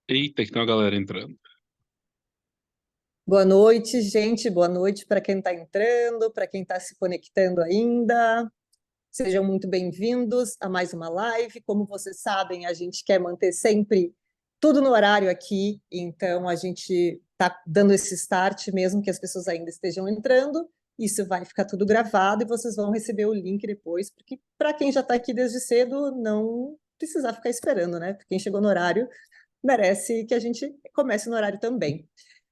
Eita, que tem uma galera entrando. Boa noite, gente. Boa noite para quem está entrando, para quem está se conectando ainda. Sejam muito bem-vindos a mais uma live. Como vocês sabem, a gente quer manter sempre tudo no horário aqui, então a gente está dando esse start, mesmo que as pessoas ainda estejam entrando. Isso vai ficar tudo gravado e vocês vão receber o link depois, porque para quem já está aqui desde cedo, não precisar ficar esperando, né? Quem chegou no horário merece que a gente comece no horário também.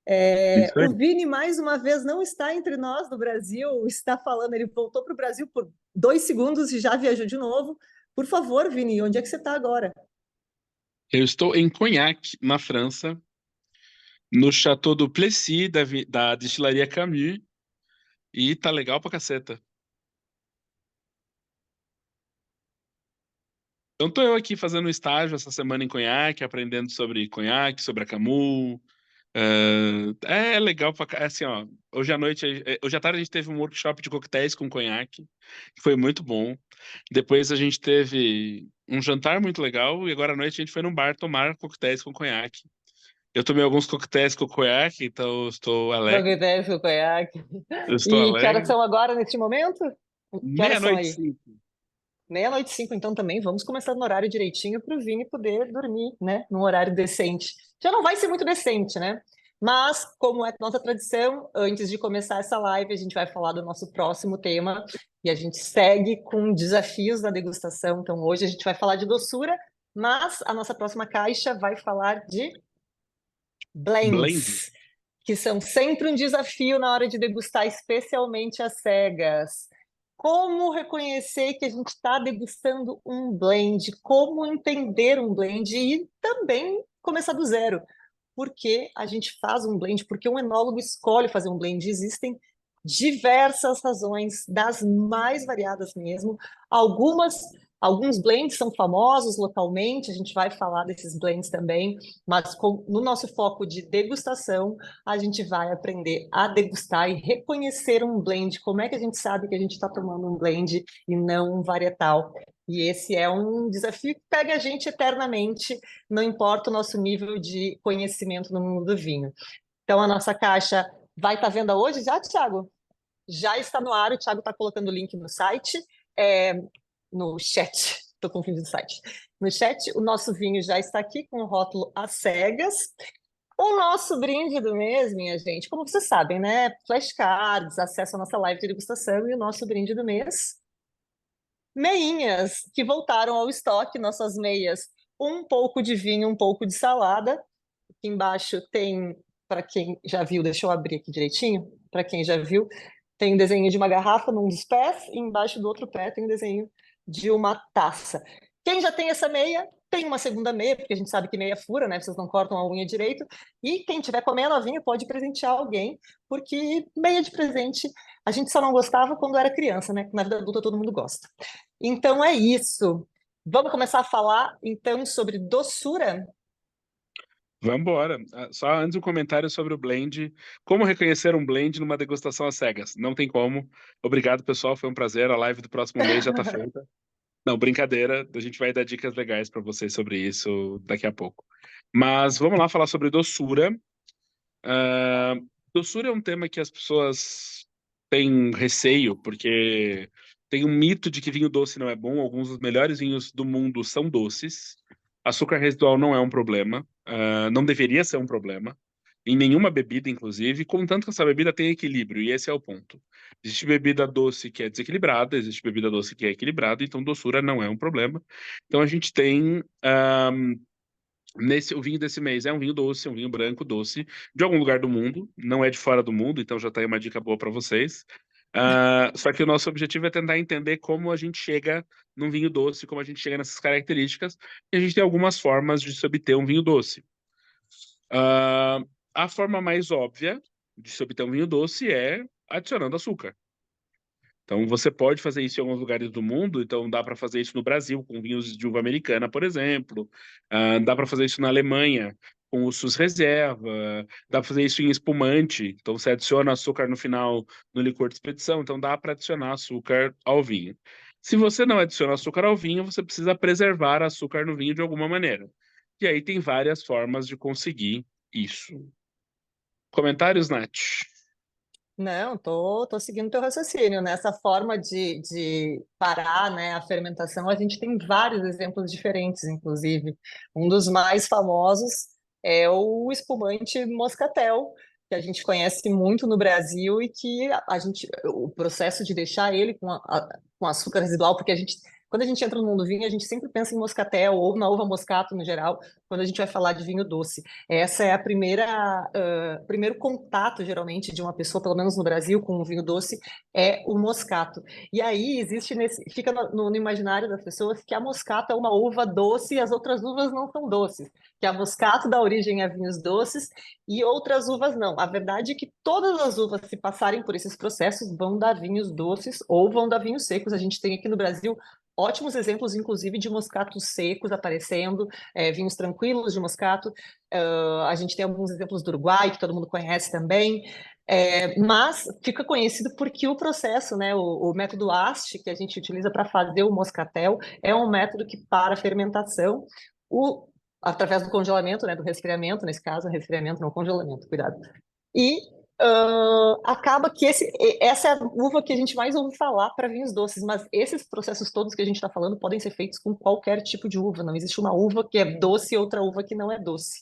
Isso O aí. Vini, mais uma vez, não está entre nós no Brasil, está falando, ele voltou para o Brasil por 2 segundos e já viajou de novo. Por favor, Vini, onde é que você está agora? Eu estou em Cognac, na França, no Château do Plessis, da destilaria Camus, e tá legal pra caceta. Então tô eu aqui fazendo um estágio essa semana em Cognac, aprendendo sobre Cognac, sobre a Camus. É legal assim, ó, hoje à tarde a gente teve um workshop de coquetéis com Cognac, que foi muito bom. Depois a gente teve um jantar muito legal, e agora à noite a gente foi num bar tomar coquetéis com Cognac. Eu tomei alguns coquetéis com conhaque, então eu estou alegre. Coquetéis com conhaque. Eu estou E que horas alegre. são agora, neste momento? Que horas são Meia-noite, aí? sim. 00:05, então também vamos começar no horário direitinho para o Vini poder dormir, né? Num horário decente. Já não vai ser muito decente, né? Mas, como é nossa tradição, antes de começar essa live, a gente vai falar do nosso próximo tema e a gente segue com desafios da degustação. Então, hoje a gente vai falar de doçura, mas a nossa próxima caixa vai falar de Blend. blends, que são sempre um desafio na hora de degustar, especialmente as cegas. Como reconhecer que a gente está degustando um blend? Como entender um blend? E também começar do zero. Por que a gente faz um blend? Por que um enólogo escolhe fazer um blend? Existem diversas razões, das mais variadas mesmo. Algumas, alguns blends são famosos localmente, a gente vai falar desses blends também, mas no nosso foco de degustação, a gente vai aprender a degustar e reconhecer um blend. Como é que a gente sabe que a gente está tomando um blend e não um varietal? E esse é um desafio que pega a gente eternamente, não importa o nosso nível de conhecimento no mundo do vinho. Então, a nossa caixa vai estar à venda hoje já, Thiago? Já está no ar, o Thiago está colocando o link no site, é, no chat. Estou confundindo o site. No chat, o nosso vinho já está aqui com o rótulo às cegas. O nosso brinde do mês, minha gente, como vocês sabem, né? Flashcards, acesso à nossa live de degustação e o nosso brinde do mês. Meinhas, que voltaram ao estoque, nossas meias. Um pouco de vinho, um pouco de salada. Aqui embaixo tem, para quem já viu, deixa eu abrir aqui direitinho, para quem já viu, tem um desenho de uma garrafa num dos pés, e embaixo do outro pé tem um desenho de uma taça. Quem já tem essa meia, tem uma segunda meia, porque a gente sabe que meia fura, né? Vocês não cortam a unha direito. E quem tiver com a meia novinha pode presentear alguém, porque meia de presente a gente só não gostava quando era criança, né? Na vida adulta todo mundo gosta. Então é isso. Vamos começar a falar então sobre doçura? Vambora. Só antes um comentário sobre o blend. Como reconhecer um blend numa degustação às cegas? Não tem como. Obrigado, pessoal. Foi um prazer. A live do próximo mês já tá feita. Não, brincadeira. A gente vai dar dicas legais para vocês sobre isso daqui a pouco. Mas vamos lá falar sobre doçura. Ah, doçura é um tema que as pessoas têm receio, porque tem um mito de que vinho doce não é bom. Alguns dos melhores vinhos do mundo são doces. Açúcar residual não é um problema, não deveria ser um problema, em nenhuma bebida, inclusive, contanto que essa bebida tenha equilíbrio, e esse é o ponto. Existe bebida doce que é desequilibrada, existe bebida doce que é equilibrada, então doçura não é um problema. Então a gente tem. O vinho desse mês é um vinho doce, um vinho branco doce, de algum lugar do mundo, não é de fora do mundo, então já tá aí uma dica boa para vocês. Só que o nosso objetivo é tentar entender como a gente chega num vinho doce, como a gente chega nessas características, e a gente tem algumas formas de se obter um vinho doce. Ah, a forma mais óbvia de se obter um vinho doce é adicionando açúcar. Então, você pode fazer isso em alguns lugares do mundo. Então, dá para fazer isso no Brasil, com vinhos de uva americana, por exemplo. Dá para fazer isso na Alemanha, com o SUS Reserva. Dá para fazer isso em espumante. Então, você adiciona açúcar no final no licor de expedição. Então, dá para adicionar açúcar ao vinho. Se você não adiciona açúcar ao vinho, você precisa preservar açúcar no vinho de alguma maneira. E aí tem várias formas de conseguir isso. Comentários, Nath? Não, tô seguindo teu raciocínio. Nessa forma de parar, né, a fermentação, a gente tem vários exemplos diferentes, inclusive. Um dos mais famosos é o espumante moscatel, que a gente conhece muito no Brasil e que a gente, o processo de deixar ele com açúcar residual, porque quando a gente entra no mundo do vinho, a gente sempre pensa em moscatel ou na uva moscato no geral, quando a gente vai falar de vinho doce. Essa é a primeiro contato, geralmente, de uma pessoa, pelo menos no Brasil, com o vinho doce, é o moscato. E aí fica no imaginário das pessoas que a moscato é uma uva doce e as outras uvas não são doces. Que a moscato dá origem a vinhos doces e outras uvas não. A verdade é que todas as uvas, se passarem por esses processos, vão dar vinhos doces ou vão dar vinhos secos. A gente tem aqui no Brasil ótimos exemplos, inclusive, de moscatos secos aparecendo, vinhos tranquilos de moscato. A gente tem alguns exemplos do Uruguai, que todo mundo conhece também. Mas fica conhecido porque o processo, né, o método AST, que a gente utiliza para fazer o moscatel, é um método que para a fermentação, através do congelamento, né, do resfriamento, nesse caso, resfriamento, não congelamento, cuidado. E acaba que essa é a uva que a gente mais ouve falar para vinhos doces, mas esses processos todos que a gente está falando podem ser feitos com qualquer tipo de uva. Não existe uma uva que é doce e outra uva que não é doce.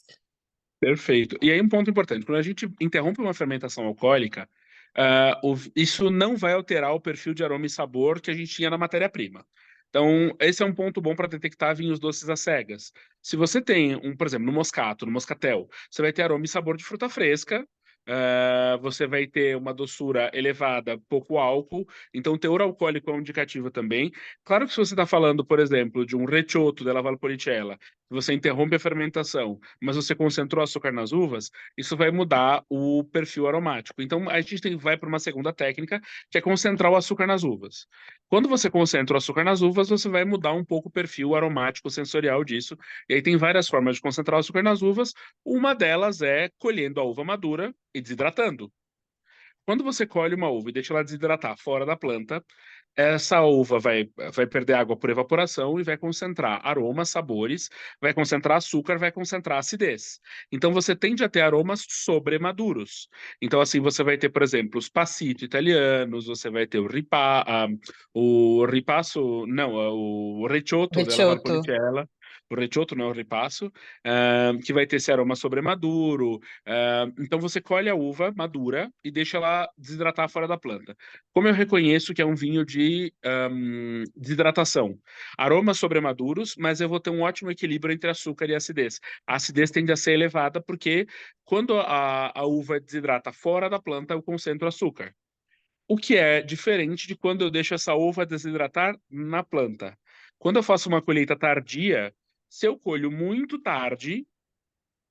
Perfeito. E aí um ponto importante, quando a gente interrompe uma fermentação alcoólica, isso não vai alterar o perfil de aroma e sabor que a gente tinha na matéria-prima. Então, esse é um ponto bom para detectar vinhos doces às cegas. Se você tem, por exemplo, no moscato, no moscatel, você vai ter aroma e sabor de fruta fresca, você vai ter uma doçura elevada, pouco álcool, então o teor alcoólico é um indicativo também. Claro que se você está falando, por exemplo, de um recioto della Valpolicella, você interrompe a fermentação, mas você concentrou açúcar nas uvas, isso vai mudar o perfil aromático. Então, a gente vai para uma segunda técnica, que é concentrar o açúcar nas uvas. Quando você concentra o açúcar nas uvas, você vai mudar um pouco o perfil aromático sensorial disso. E aí tem várias formas de concentrar o açúcar nas uvas. Uma delas é colhendo a uva madura e desidratando. Quando você colhe uma uva e deixa ela desidratar fora da planta, essa uva vai perder água por evaporação e vai concentrar aromas, sabores, vai concentrar açúcar, vai concentrar acidez. Então você tende a ter aromas sobremaduros. Então, assim, você vai ter, por exemplo, os passito italianos, você vai ter o ripasso, não, o recioto della Recioto. Valpolicella, o recioto, não é o ripasso, que vai ter esse aroma sobremaduro. Então você colhe a uva madura e deixa ela desidratar fora da planta. Como eu reconheço que é um vinho de desidratação? Aromas sobremaduros, mas eu vou ter um ótimo equilíbrio entre açúcar e acidez. A acidez tende a ser elevada porque quando a uva desidrata fora da planta, eu concentro açúcar. O que é diferente de quando eu deixo essa uva desidratar na planta. Quando eu faço uma colheita tardia, se eu colho muito tarde,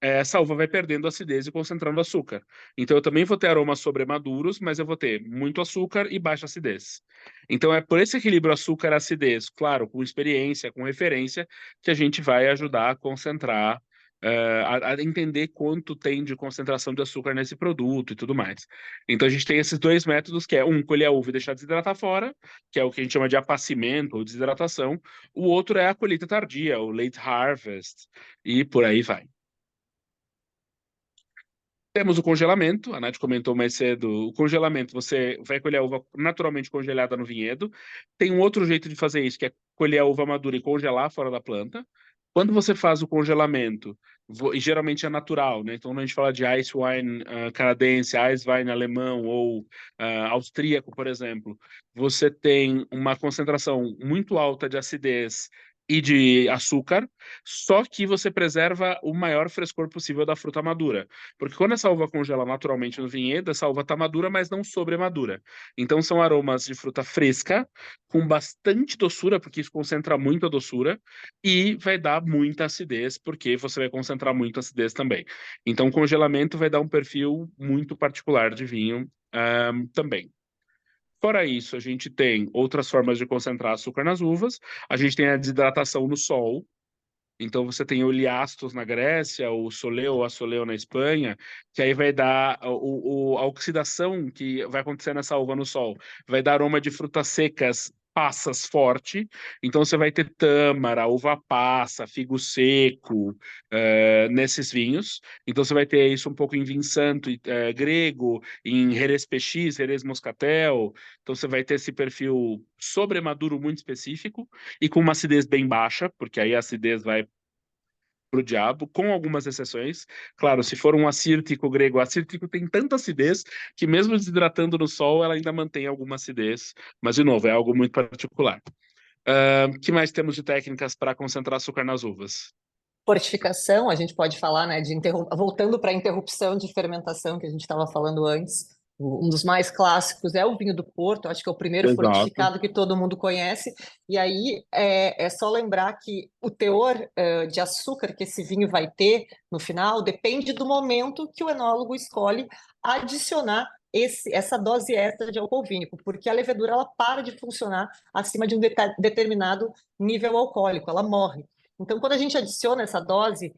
essa uva vai perdendo acidez e concentrando açúcar. Então eu também vou ter aromas sobremaduros, mas eu vou ter muito açúcar e baixa acidez. Então é por esse equilíbrio açúcar-acidez, claro, com experiência, com referência, que a gente vai ajudar a concentrar, a entender quanto tem de concentração de açúcar nesse produto e tudo mais. Então a gente tem esses dois métodos, que é colher a uva e deixar desidratar fora, que é o que a gente chama de apacimento ou desidratação. O outro é a colheita tardia, o late harvest, e por aí vai. Temos o congelamento, a Nath comentou mais cedo. O congelamento, você vai colher a uva naturalmente congelada no vinhedo. Tem um outro jeito de fazer isso, que é colher a uva madura e congelar fora da planta. Quando você faz o congelamento, e geralmente é natural, né? Então, quando a gente fala de ice wine canadense, ice wine alemão ou austríaco, por exemplo, você tem uma concentração muito alta de acidez e de açúcar, só que você preserva o maior frescor possível da fruta madura. Porque quando essa uva congela naturalmente no vinhedo, essa uva está madura, mas não sobremadura. Então são aromas de fruta fresca, com bastante doçura, porque isso concentra muito a doçura, e vai dar muita acidez, porque você vai concentrar muito acidez também. Então o congelamento vai dar um perfil muito particular de vinho, também. Fora isso, a gente tem outras formas de concentrar açúcar nas uvas. A gente tem a desidratação no sol. Então você tem o Liastos na Grécia, o Soleu ou a Soleu na Espanha, que aí vai dar a oxidação que vai acontecer nessa uva no sol, vai dar aroma de frutas secas passas forte, então você vai ter tâmara, uva passa, figo seco, nesses vinhos. Então você vai ter isso um pouco em vinho santo grego, em Jerez PX, Jerez Moscatel. Então você vai ter esse perfil sobremaduro muito específico e com uma acidez bem baixa, porque aí a acidez vai pro diabo, com algumas exceções. Claro, se for um assírtico grego, o assírtico tem tanta acidez que mesmo desidratando no sol, ela ainda mantém alguma acidez. Mas, de novo, é algo muito particular. Que mais temos de técnicas para concentrar açúcar nas uvas? Fortificação, a gente pode falar, né, voltando para a interrupção de fermentação que a gente estava falando antes. Um dos mais clássicos é o vinho do Porto, acho que é o primeiro Exato. fortificado que todo mundo conhece. E aí é só lembrar que o teor de açúcar que esse vinho vai ter no final depende do momento que o enólogo escolhe adicionar essa dose extra de álcool vínico, porque a levedura ela para de funcionar acima de um determinado nível alcoólico, ela morre. Então, quando a gente adiciona essa dose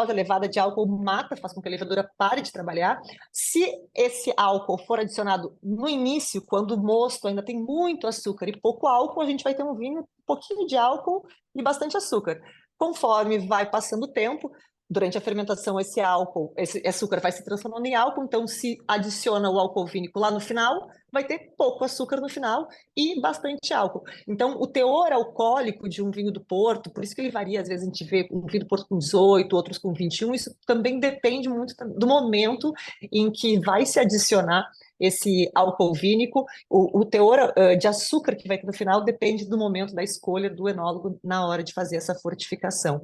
elevada de álcool mata, faz com que a levedura pare de trabalhar. Se esse álcool for adicionado no início, quando o mosto ainda tem muito açúcar e pouco álcool, a gente vai ter um vinho, um pouquinho de álcool e bastante açúcar. Conforme vai passando o tempo, durante a fermentação, esse álcool, esse açúcar vai se transformando em álcool, então se adiciona o álcool vínico lá no final, vai ter pouco açúcar no final e bastante álcool. Então, o teor alcoólico de um vinho do Porto, por isso que ele varia, às vezes a gente vê um vinho do Porto com 18, outros com 21, isso também depende muito do momento em que vai se adicionar esse álcool vínico. O teor de açúcar que vai ter no final depende do momento da escolha do enólogo na hora de fazer essa fortificação.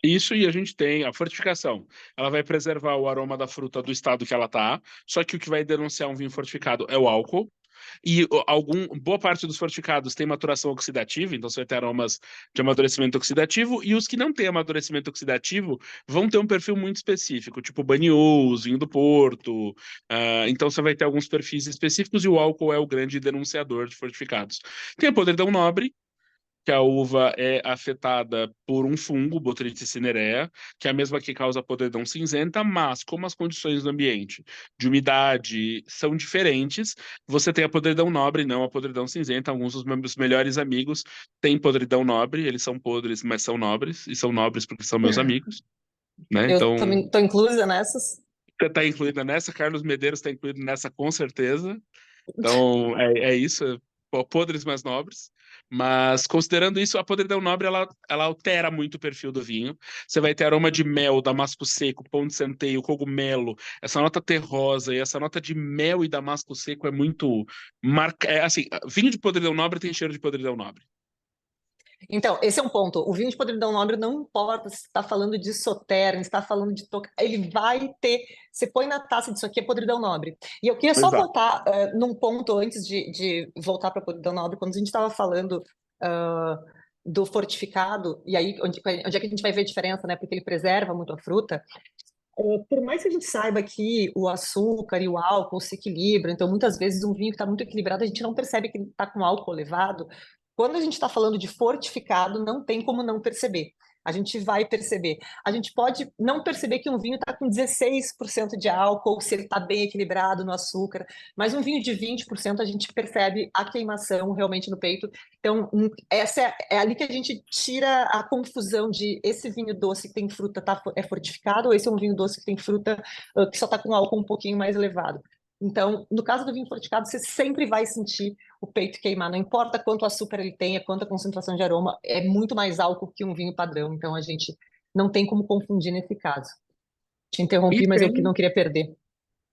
Isso, e a gente tem a fortificação. Ela vai preservar o aroma da fruta do estado que ela tá, só que o que vai denunciar um vinho fortificado é o álcool. E boa parte dos fortificados tem maturação oxidativa, então você vai ter aromas de amadurecimento oxidativo, e os que não têm amadurecimento oxidativo vão ter um perfil muito específico, tipo Banyuls, vinho do Porto. Então você vai ter alguns perfis específicos, e o álcool é o grande denunciador de fortificados. Tem a podridão nobre, que a uva é afetada por um fungo, Botrytis cinerea, que é a mesma que causa a podridão cinzenta, mas como as condições do ambiente de umidade são diferentes, você tem a podridão nobre, não a podridão cinzenta. Alguns dos meus melhores amigos têm podridão nobre, eles são podres, mas são nobres, e são nobres porque são meus amigos, né? Eu Então, também estou inclusa nessas. você está incluída nessa, Carlos Medeiros está incluído nessa com certeza. Então, é isso, podres mais nobres. Mas, considerando isso, a podridão nobre, ela altera muito o perfil do vinho. Você vai ter aroma de mel, damasco seco, pão de centeio, cogumelo, essa nota terrosa e essa nota de mel e damasco seco é muito marca. Assim, vinho de podridão nobre tem cheiro de podridão nobre. Então, esse é um ponto. O vinho de podridão nobre não importa se está falando de Sauternes, está falando de ele vai ter. Você põe na taça disso aqui é podridão nobre. E eu queria só Exato. voltar num ponto antes de voltar para podridão nobre, quando a gente estava falando uh, do fortificado, e aí onde é que a gente vai ver a diferença, né? Porque ele preserva muito a fruta. Por mais que a gente saiba que o açúcar e o álcool se equilibram, então muitas vezes um vinho que está muito equilibrado, a gente não percebe que ele está com álcool elevado. Quando a gente está falando de fortificado, não tem como não perceber. A gente vai perceber. A gente pode não perceber que um vinho está com 16% de álcool, se ele está bem equilibrado no açúcar, mas um vinho de 20% a gente percebe a queimação realmente no peito. Então, essa é ali que a gente tira a confusão de esse vinho doce que tem fruta é fortificado, ou esse é um vinho doce que tem fruta que só está com álcool um pouquinho mais elevado. Então, no caso do vinho fortificado, você sempre vai sentir o peito queimar, não importa quanto açúcar ele tenha, quanta concentração de aroma, é muito mais álcool que um vinho padrão. Então, a gente não tem como confundir nesse caso. Te E interrompi, mas eu tem. não queria perder.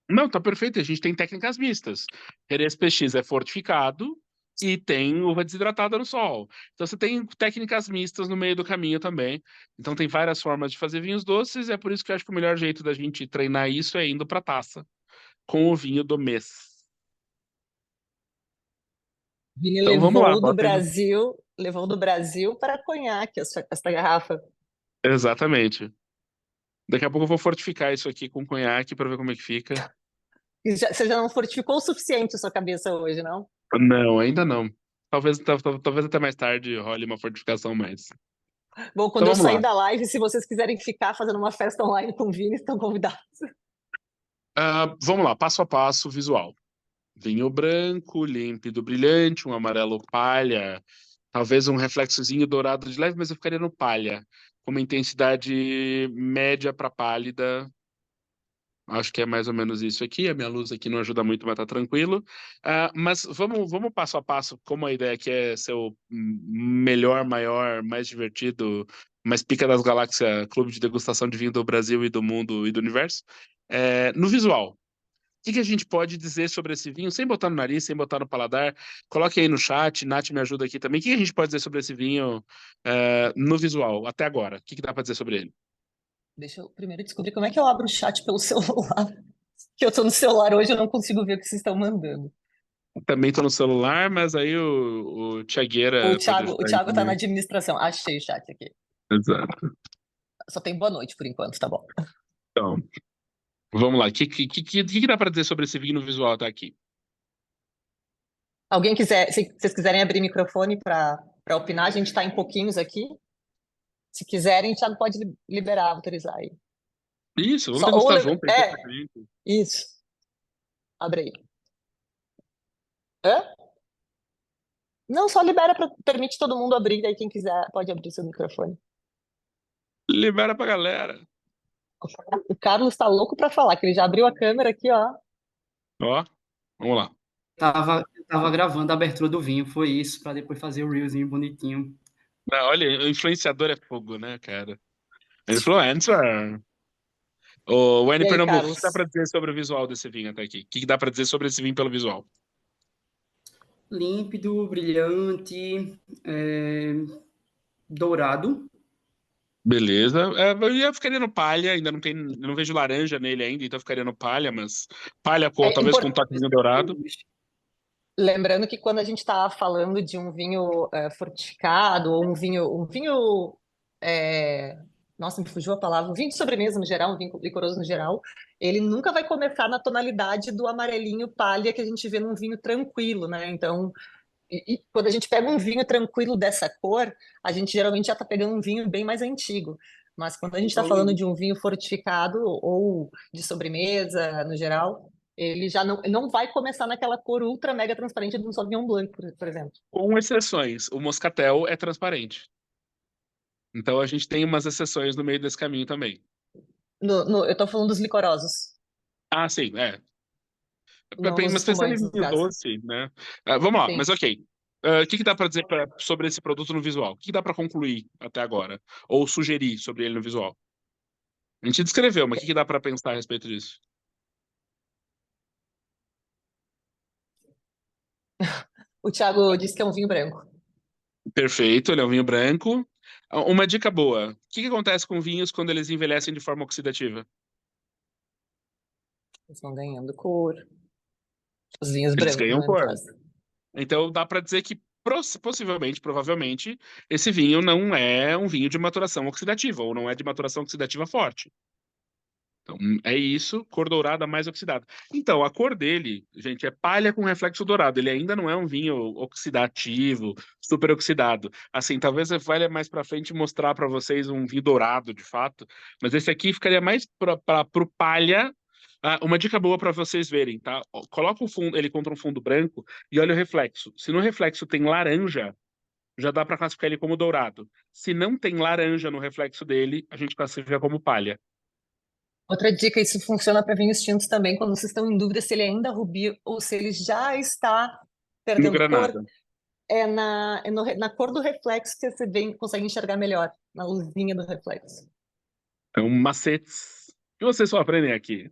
Não, tá perfeito. A gente tem técnicas mistas. Jerez PX é fortificado e tem uva desidratada no sol. Então você tem técnicas mistas no meio do caminho também. Então tem várias formas de fazer vinhos doces, e é por isso que eu acho que o melhor jeito da gente treinar isso é indo pra taça com o vinho do mês. Vini Então vamos lá, bota aí. levou do Brasil para conhaque essa garrafa. Exatamente. Daqui a pouco eu vou fortificar isso aqui com conhaque para ver como é que fica. Você já não fortificou o suficiente a sua cabeça hoje, não? Não, ainda não. Talvez até mais tarde role uma fortificação mais. Bom, Então quando eu vamos sair lá. da live, se vocês quiserem ficar fazendo uma festa online com o Vini, estão convidados. Vamos lá, passo a passo, visual. Vinho branco, límpido, brilhante, um amarelo palha, talvez um reflexozinho dourado de leve, mas eu ficaria no palha, com uma intensidade média para pálida. Acho que é mais ou menos isso aqui. A minha luz aqui não ajuda muito, mas tá tranquilo. Mas vamos passo a passo, como a ideia aqui é ser o melhor, maior, mais divertido, mais pica das galáxias, clube de degustação de vinho do Brasil e do mundo e do universo. No visual, o que a gente pode dizer sobre esse vinho, sem botar no nariz, sem botar no paladar? Coloque aí no chat, Nath me ajuda aqui também. O que a gente pode dizer sobre esse vinho, no visual, até agora? O que dá para dizer sobre ele? Deixa eu primeiro descobrir como é que eu abro o chat pelo celular. Que eu tô no celular hoje, eu não consigo ver o que vocês estão mandando. Também estou no celular, mas aí o O Tiagueira pode Thiago, o ajudar aí Thiago tá na também. administração. Achei o chat aqui. Exato. Só tem boa noite por enquanto, tá bom. Então, vamos lá. O que dá para dizer sobre esse vinho no visual até aqui? Alguém quiser, se vocês quiserem abrir microfone para opinar, a gente está em pouquinhos aqui. Se quiserem, o Thiago pode liberar, autorizar aí. Isso, vamos Só, ou, degustar junto aí, é, com a gente. isso. Abre aí. Hã? Não, só libera, permite todo mundo abrir, daí quem quiser pode abrir seu microfone. Libera pra galera. O Carlos está louco para falar, que ele já abriu a câmera aqui, ó. Ó, vamos lá. Tava gravando a abertura do vinho, foi isso, para depois fazer o reelzinho bonitinho. Não, olha, o influenciador é fogo, né, cara? Influencer. O Wayne E aí, Pernambuco, o que dá Carlos? pra dizer sobre o visual desse vinho até aqui? O que dá pra dizer sobre esse vinho pelo visual? Límpido, brilhante, dourado. Beleza. Eu ficaria no palha, ainda não tem, não vejo laranja nele ainda, então eu ficaria no palha, mas palha É talvez com um toquezinho dourado. Lembrando que quando a gente está falando de um vinho fortificado, ou é, nossa, me fugiu a palavra, um vinho de sobremesa no geral, um vinho licoroso no geral, ele nunca vai começar na tonalidade do amarelinho palha que a gente vê num vinho tranquilo, né? Então, e quando a gente pega um vinho tranquilo dessa cor, a gente geralmente já está pegando um vinho bem mais antigo. Mas quando a gente está falando de um vinho fortificado ou de sobremesa no geral, ele já não vai começar naquela cor ultra mega transparente de um Sauvignon Blanc, por exemplo. Com exceções. O moscatel é transparente. Então a gente tem umas exceções no meio desse caminho também. Eu estou falando dos licorosos, Ah, sim, é. não nos Mas pensando em espumantes, no vinho caso. doce, né? Vamos lá, Sim. mas ok. O que dá para dizer sobre esse produto no visual? O que dá para concluir até agora? Ou sugerir sobre ele no visual? A gente descreveu, mas o que dá para pensar a respeito disso? O Thiago disse que é um vinho branco. Perfeito, ele é um vinho branco. Uma dica boa: o que acontece com vinhos quando eles envelhecem de forma oxidativa? Eles vão ganhando cor. Os vinhos Eles brancos, ganham né, no cor. caso. Então dá para dizer que possivelmente, provavelmente, esse vinho não é um vinho de maturação oxidativa, ou não é de maturação oxidativa forte. Então, é isso, cor dourada mais oxidada. Então, a cor dele, gente, é palha com reflexo dourado. Ele ainda não é um vinho oxidativo, super oxidado. Assim, talvez eu valha mais para frente mostrar para vocês um vinho dourado, de fato. Mas esse aqui ficaria mais para o palha. Uma dica boa para vocês verem, tá? Coloca o fundo, ele contra um fundo branco e olha o reflexo. Se no reflexo tem laranja, já dá para classificar ele como dourado. Se não tem laranja no reflexo dele, a gente classifica como palha. Outra dica, isso funciona para vinhos tintos também, quando vocês estão em dúvida se ele ainda é rubi ou se ele já está No perdendo cor, granada. na cor do reflexo que você consegue enxergar melhor, na luzinha do reflexo. Então, macetes que vocês só aprendem aqui.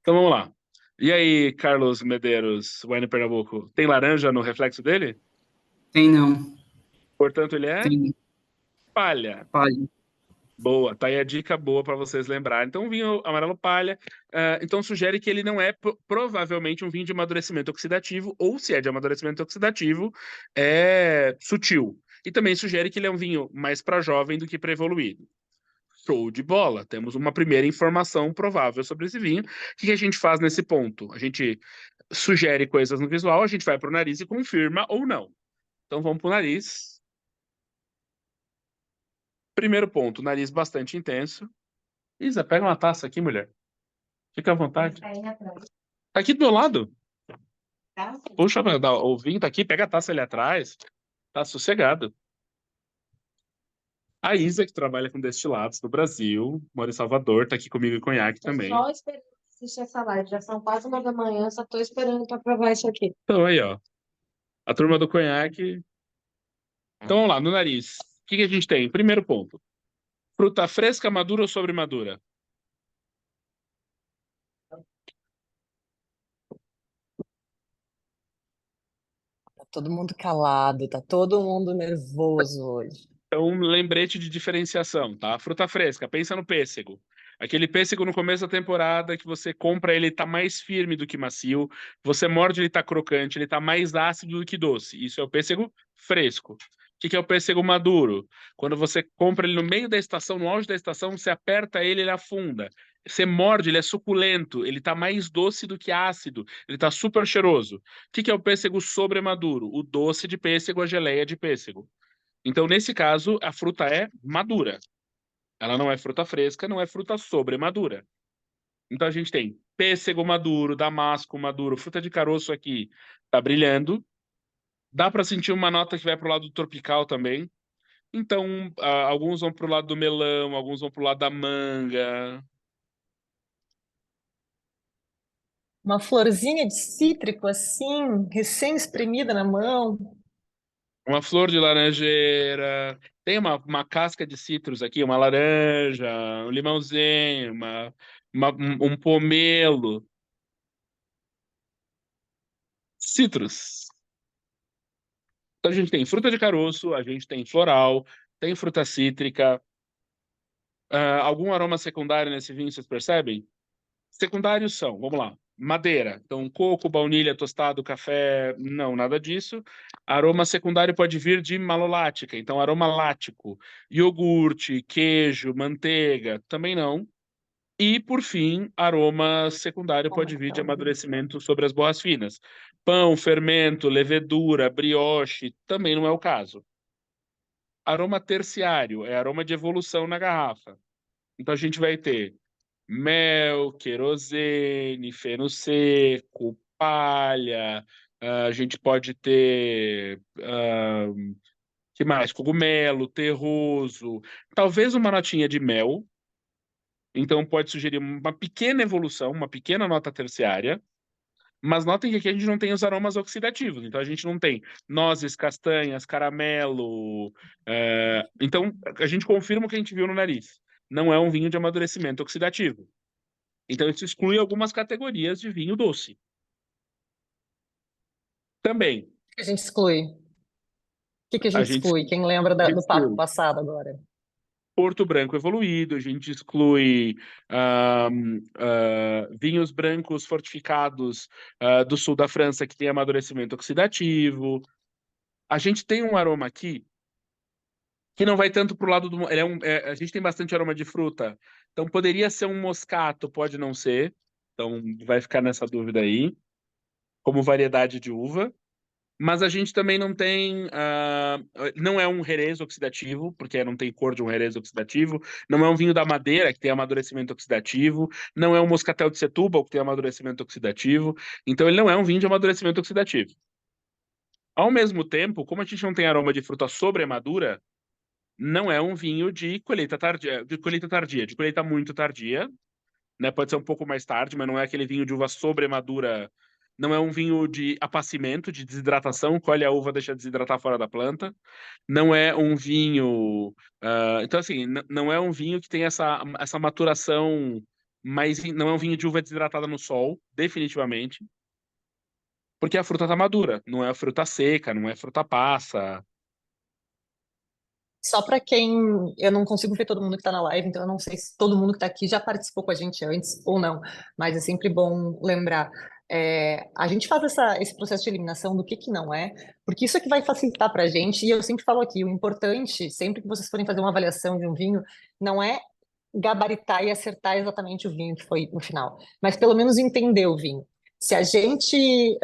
Então vamos lá. E aí, Carlos Medeiros, Wine Pernambuco, tem laranja no reflexo dele? Tem não, Portanto, ele é tem palha. palha. Boa, tá aí a dica boa para vocês lembrarem. Então, vinho amarelo palha. Então, sugere que ele não é provavelmente um vinho de amadurecimento oxidativo, ou se é de amadurecimento oxidativo, é sutil. E também sugere que ele é um vinho mais para jovem do que para evoluído. Show de bola. Temos uma primeira informação provável sobre esse vinho. O que a gente faz nesse ponto? A gente sugere coisas no visual, a gente vai para o nariz e confirma ou não. Então vamos para o nariz. Primeiro ponto, nariz bastante intenso. Isa, pega uma taça aqui, mulher. Fica à vontade. Tá aqui do meu lado. Puxa, o vinho tá aqui, pega a taça ali atrás. Tá sossegado. A Isa, que trabalha com destilados no Brasil, mora em Salvador, tá aqui comigo em Conhaque também. Só esperando assistir essa live. Já são quase 9 da manhã, só tô esperando para provar isso aqui. Então aí, ó. A turma do Conhaque. Então vamos lá, no nariz. O que que a gente tem? Primeiro ponto. Fruta fresca, madura ou sobremadura? Tá todo mundo calado, tá todo mundo nervoso hoje. Então, um lembrete de diferenciação, tá? Fruta fresca, pensa no pêssego. Aquele pêssego no começo da temporada que você compra, ele tá mais firme do que macio. Você morde, ele tá crocante, ele tá mais ácido do que doce. Isso é o pêssego fresco. O que que é o pêssego maduro? Quando você compra ele no meio da estação, no auge da estação, você aperta ele, ele afunda. Você morde, ele é suculento, ele tá mais doce do que ácido, ele tá super cheiroso. O que que é o pêssego sobremaduro? O doce de pêssego, a geleia de pêssego. Então, nesse caso, a fruta é madura. Ela não é fruta fresca, não é fruta sobremadura. Então, a gente tem pêssego maduro, damasco maduro, fruta de caroço aqui tá brilhando. Dá para sentir uma nota que vai para o lado do tropical também. Então, alguns vão para o lado do melão, alguns vão para o lado da manga. Uma florzinha de cítrico assim, recém-espremida na mão. Uma flor de laranjeira. Tem uma casca de citros aqui, uma laranja, um limãozinho, um pomelo. Citros. Então, a gente tem fruta de caroço, a gente tem floral, tem fruta cítrica. Algum aroma secundário nesse vinho, vocês percebem? Secundários são, vamos lá, madeira. Então, coco, baunilha, tostado, café, não, nada disso. Aroma secundário pode vir de malolática, então aroma lático. Iogurte, queijo, manteiga, também não. E, por fim, aroma secundário pode vir de amadurecimento sobre as borras finas. Pão, fermento, levedura, brioche, também não é o caso. Aroma terciário é aroma de evolução na garrafa. Então, a gente vai ter mel, querosene, feno seco, palha, a gente pode ter, que mais? Cogumelo, terroso, talvez uma notinha de mel. Então, pode sugerir uma pequena evolução, uma pequena nota terciária. Mas notem que aqui a gente não tem os aromas oxidativos. Então, a gente não tem nozes, castanhas, caramelo. Então, a gente confirma o que a gente viu no nariz. Não é um vinho de amadurecimento oxidativo. Então, isso exclui algumas categorias de vinho doce. Também, O que a gente exclui? O que a a gente gente exclui? Quem lembra a gente do papo exclui passado agora? Porto Branco evoluído, a gente exclui vinhos brancos fortificados do sul da França que tem amadurecimento oxidativo. A gente tem um aroma aqui que não vai tanto para o lado do. A gente tem bastante aroma de fruta, então poderia ser um moscato, pode não ser. Então vai ficar nessa dúvida aí, como variedade de uva. Mas a gente também não tem. Não é um Jerez oxidativo, porque não tem cor de um Jerez oxidativo. Não é um vinho da Madeira, que tem amadurecimento oxidativo. Não é um Moscatel de Setúbal, que tem amadurecimento oxidativo. Então, ele não é um vinho de amadurecimento oxidativo. Ao mesmo tempo, como a gente não tem aroma de fruta sobremadura, não é um vinho de colheita tardia, de colheita muito tardia, né? Pode ser um pouco mais tarde, mas não é aquele vinho de uva sobremadura. Não é um vinho de apacimento, de desidratação, colhe a uva, deixa desidratar fora da planta. Não é um vinho. Então, assim, não é um vinho que tem essa maturação, mas não é um vinho de uva desidratada no sol, definitivamente. Porque a fruta está madura, não é a fruta seca, não é fruta passa. Só para quem eu não consigo ver todo mundo que está na live, então eu não sei se todo mundo que está aqui já participou com a gente antes ou não, mas é sempre bom lembrar. A gente faz esse processo de eliminação do que não é, porque isso é que vai facilitar para a gente, e eu sempre falo aqui, o importante, sempre que vocês forem fazer uma avaliação de um vinho, não é gabaritar e acertar exatamente o vinho que foi no final, mas pelo menos entender o vinho. Se a gente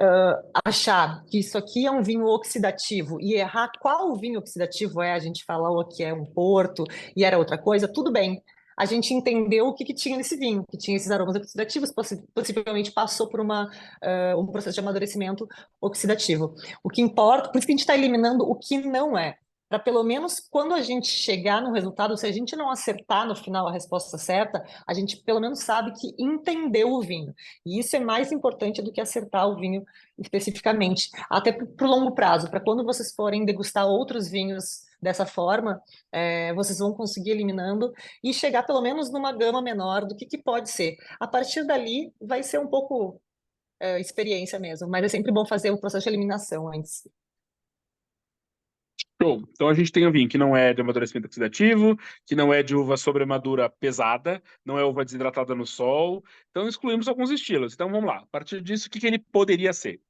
achar que isso aqui é um vinho oxidativo e errar qual vinho oxidativo é, a gente falou que é um Porto e era outra coisa, tudo bem. a gente entendeu o que tinha nesse vinho, que tinha esses aromas oxidativos, possivelmente passou por um processo de amadurecimento oxidativo. O que importa, por isso que a gente está eliminando o que não é. Para pelo menos quando a gente chegar no resultado, se a gente não acertar no final a resposta certa, a gente pelo menos sabe que entendeu o vinho. E isso é mais importante do que acertar o vinho especificamente, até para o longo prazo, para quando vocês forem degustar outros vinhos dessa forma, vocês vão conseguir eliminando e chegar pelo menos numa gama menor do que pode ser. A partir dali, vai ser um pouco experiência mesmo, mas é sempre bom fazer o processo de eliminação antes. Show. Então a gente tem um vinho que não é de amadurecimento oxidativo, que não é de uva sobremadura pesada, não é uva desidratada no sol. Então excluímos alguns estilos. Então vamos lá. A partir disso, o que ele poderia ser?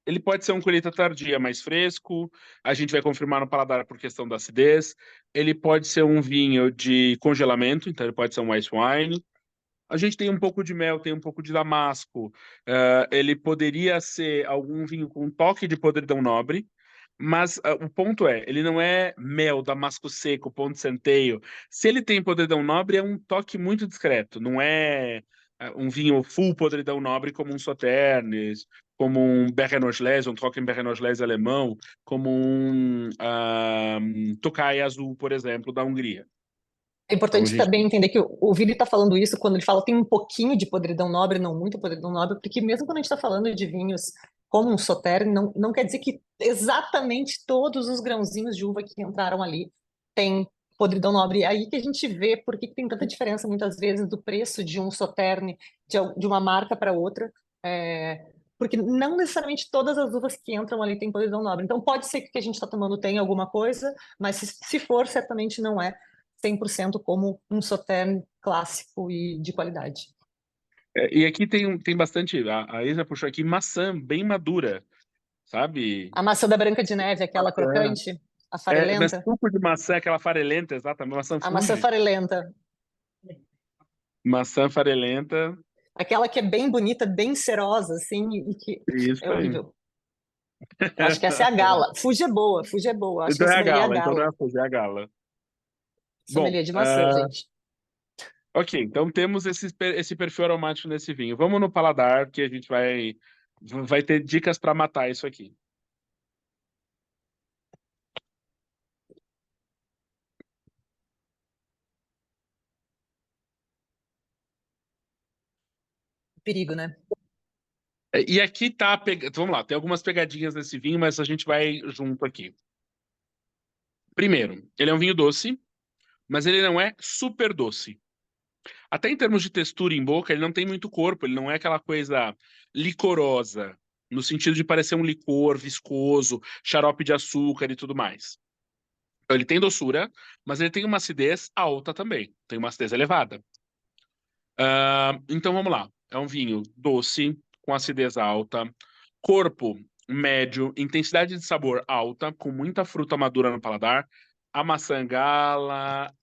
Ele pode ser um colheita tardia mais fresco, a gente vai confirmar no paladar por questão da acidez. Ele pode ser um vinho de congelamento, então ele pode ser um ice wine. A gente tem um pouco de mel, tem um pouco de damasco. Ele poderia ser algum vinho com um toque de podridão nobre, mas o ponto é, ele não é mel, damasco seco, ponto centeio. Se ele tem podridão nobre, é um toque muito discreto, não é um vinho full podridão nobre como um Sauternes, como um Bergenauslese, um Trockenbergenauslese alemão, como um Tokaji Azul, por exemplo, da Hungria. É Então, a importante gente... também entender que o Vini está falando isso quando ele fala tem um pouquinho de podridão nobre, não muito podridão nobre, porque mesmo quando a gente está falando de vinhos como um Sauternes, não quer dizer que exatamente todos os grãozinhos de uva que entraram ali têm podridão nobre. É aí que a gente vê por que tem tanta diferença muitas vezes do preço de um Sauternes de uma marca para outra, porque não necessariamente todas as uvas que entram ali têm podridão nobre. Então pode ser que o que a gente está tomando tenha alguma coisa, mas se for, certamente não é 100% como um Sauternes clássico e de qualidade. E aqui tem bastante. A Isa puxou aqui maçã bem madura, sabe? A maçã da Branca de Neve, aquela Maçã. crocante, a Mas farelenta. suco de maçã, aquela farelenta, exatamente, maçã A maçã Fuji. farelenta. Maçã farelenta, Aquela que é bem bonita, bem cerosa, assim, e que isso é aí. horrível. Eu acho que essa é a Gala. Fuji é boa, Fuji é boa. Acho que Então é essa a daí é a gala, então não é Gala. a Fuji, é a gala. Bom, Sommelier de maçã, gente. ok, então temos esse perfil aromático nesse vinho. Vamos no paladar, que a gente vai ter dicas para matar isso aqui. Perigo, né? E aqui tá, vamos lá, tem algumas pegadinhas nesse vinho, mas a gente vai junto aqui. Primeiro, ele é um vinho doce, mas ele não é super doce. Até em termos de textura em boca, ele não tem muito corpo, ele não é aquela coisa licorosa, no sentido de parecer um licor viscoso, xarope de açúcar e tudo mais. Então, ele tem doçura, mas ele tem uma acidez alta também, tem uma acidez elevada. Então vamos lá, é um vinho doce, com acidez alta, corpo médio, intensidade de sabor alta, com muita fruta madura no paladar, a maçã gala,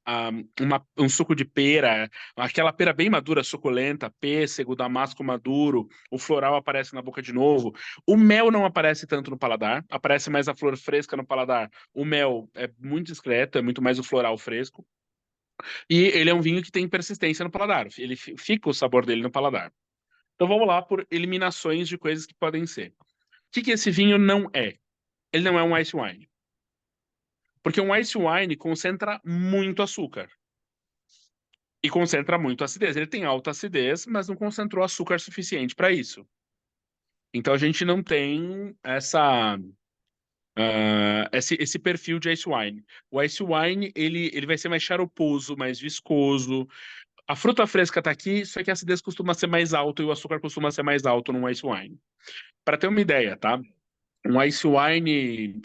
um suco de pera, aquela pera bem madura, suculenta, pêssego, damasco maduro, o floral aparece na boca de novo. O mel não aparece tanto no paladar, aparece mais a flor fresca no paladar. O mel é muito discreto, é muito mais o floral fresco. E ele é um vinho que tem persistência no paladar, ele fica o sabor dele no paladar. Então vamos lá por eliminações de coisas que podem ser. O que esse vinho não é? Ele não é um ice wine. Porque um ice wine concentra muito açúcar. E concentra muito acidez. Ele tem alta acidez, mas não concentrou açúcar suficiente para isso. Então a gente não tem esse perfil de ice wine. O ice wine ele vai ser mais xaroposo, mais viscoso. A fruta fresca tá aqui, só que a acidez costuma ser mais alta e o açúcar costuma ser mais alto num ice wine. Para ter uma ideia, tá? Um ice wine,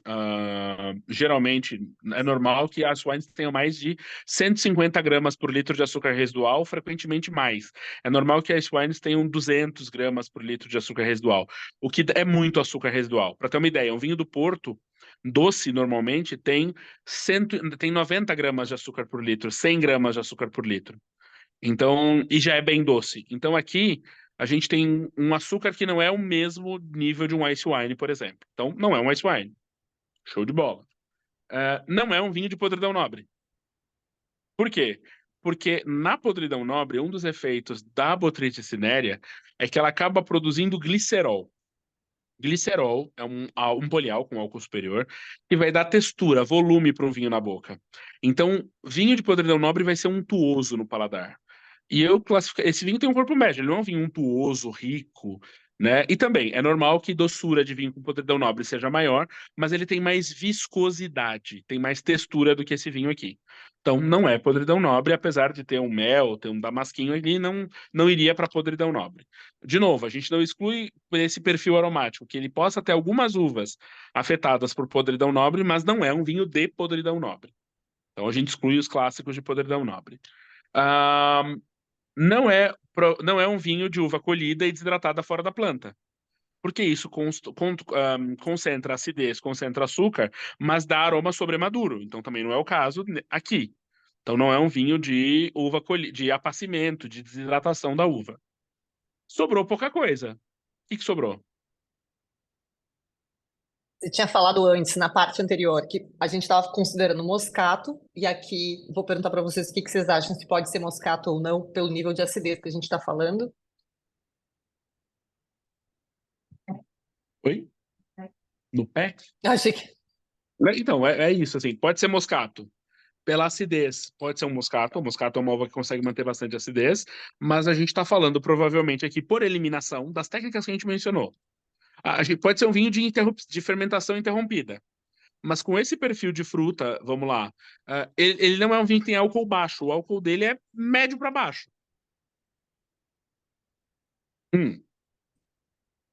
geralmente, é normal que ice wines tenham mais de 150 gramas por litro de açúcar residual, frequentemente mais. É normal que ice wines tenham 200 gramas por litro de açúcar residual, o que é muito açúcar residual. Para ter uma ideia, um vinho do Porto, doce, normalmente, tem 90 gramas de açúcar por litro, 100 gramas de açúcar por litro. Então, e já é bem doce. Então aqui a gente tem um açúcar que não é o mesmo nível de um ice wine, por exemplo. Então, não é um ice wine. Show de bola. Não é um vinho de podridão nobre. Por quê? porque na podridão nobre, um dos efeitos da Botrytis cinerea é que ela acaba produzindo glicerol. Glicerol é um poliálcool, um álcool superior, que vai dar textura, volume para um vinho na boca. Então, vinho de podridão nobre vai ser untuoso no paladar. E eu classifico. Esse vinho tem um corpo médio, ele não é um vinho untuoso, rico, né? E também é normal que doçura de vinho com podridão nobre seja maior, mas ele tem mais viscosidade, tem mais textura do que esse vinho aqui. Então, não é podridão nobre, apesar de ter um mel, ter um damasquinho ali, não iria para podridão nobre. De novo, a gente não exclui esse perfil aromático, que ele possa ter algumas uvas afetadas por podridão nobre, mas não é um vinho de podridão nobre. Então, a gente exclui os clássicos de podridão nobre. Ah, não é um vinho de uva colhida e desidratada fora da planta. Porque isso concentra acidez, concentra açúcar, mas dá aroma sobremaduro. Então também não é o caso aqui. Então não é um vinho de uva de apacimento, de desidratação da uva. Sobrou pouca coisa. O que sobrou? Você tinha falado antes, na parte anterior, que a gente estava considerando moscato, e aqui vou perguntar para vocês o que vocês acham, se pode ser moscato ou não, pelo nível de acidez que a gente está falando. Oi? No pé? Achei que. Então, é isso, assim, pode ser moscato. Pela acidez, pode ser um moscato. O moscato é uma uva que consegue manter bastante acidez, mas a gente está falando provavelmente aqui, por eliminação, das técnicas que a gente mencionou. A gente pode ser um vinho de fermentação interrompida. Mas com esse perfil de fruta, vamos lá, ele não é um vinho que tem álcool baixo. O álcool dele é médio para baixo.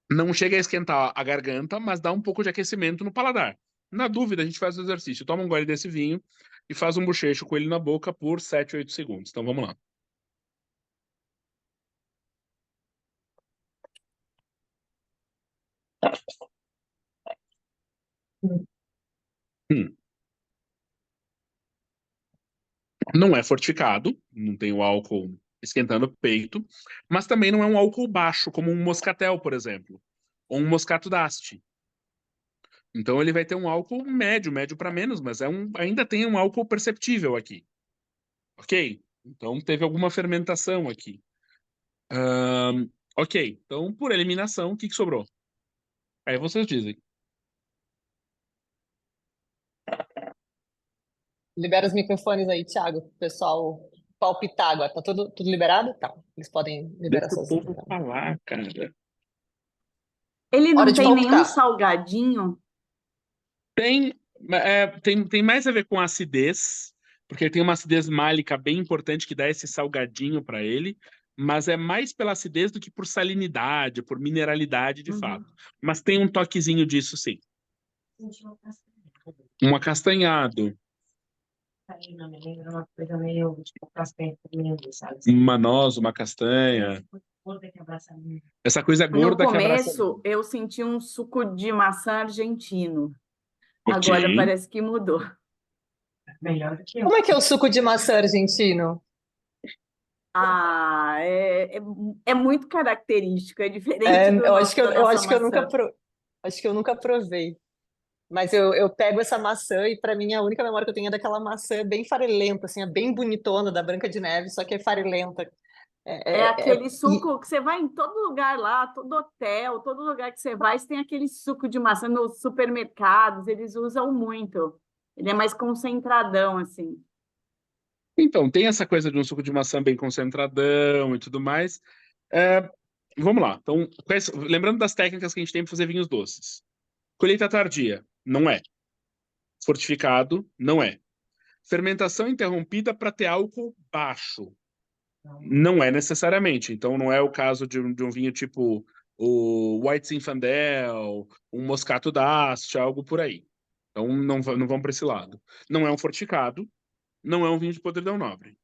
Não chega a esquentar a garganta, mas dá um pouco de aquecimento no paladar. Na dúvida, a gente faz o exercício. Toma um gole desse vinho e faz um bochecho com ele na boca por 7, 8 segundos. Então vamos lá. Hum. Não é fortificado, não tem o álcool esquentando o peito, mas também não é um álcool baixo, como um moscatel, por exemplo, ou um moscato d'Asti. Então ele vai ter um álcool médio, médio para menos, mas ainda tem um álcool perceptível aqui. Ok? Então teve alguma fermentação aqui. Ok, então por eliminação, o que sobrou? Aí vocês dizem. Libera os microfones aí, Thiago, pro pessoal palpitar agora. Tá tudo liberado? Tá. Eles podem liberar Deixa o sozinhos. povo Então. falar, cara. Ele Hora não de tem nenhum palpitar. salgadinho? Tem mais a ver com acidez, porque ele tem uma acidez málica bem importante que dá esse salgadinho para ele, mas é mais pela acidez do que por salinidade, por mineralidade de fato. Mas tem um toquezinho disso, sim. Um acastanhado. Não me lembra uma coisa meio tipo castanha comendo, sabe? Uma noz, uma castanha. Essa coisa No gorda que abraça. começo, eu senti um suco de maçã argentino. Ok. Agora parece que mudou. Melhor do que eu. Como é que é o suco de maçã argentino? Ah, é muito característico, é diferente do Eu acho que da eu nossa acho que eu nunca maçã. acho que eu nunca provei. Mas eu pego essa maçã e para mim a única memória que eu tenho é daquela maçã bem farelenta, assim, é bem bonitona da Branca de Neve, só que é farelenta. É aquele E suco que você vai em todo lugar lá, todo hotel, todo lugar que você vai, você tem aquele suco de maçã nos supermercados, eles usam muito. Ele é mais concentradão, assim. Então, tem essa coisa de um suco de maçã bem concentradão e tudo mais. É, vamos lá. Então, lembrando das técnicas que a gente tem para fazer vinhos doces. Colheita tardia, não é. Fortificado, não é. Fermentação interrompida para ter álcool baixo, não é necessariamente. Então, não é o caso de um vinho tipo o White Zinfandel, um Moscato d'Asti, algo por aí. Então, não vão para esse lado. Não é um fortificado, não é um vinho de podridão nobre.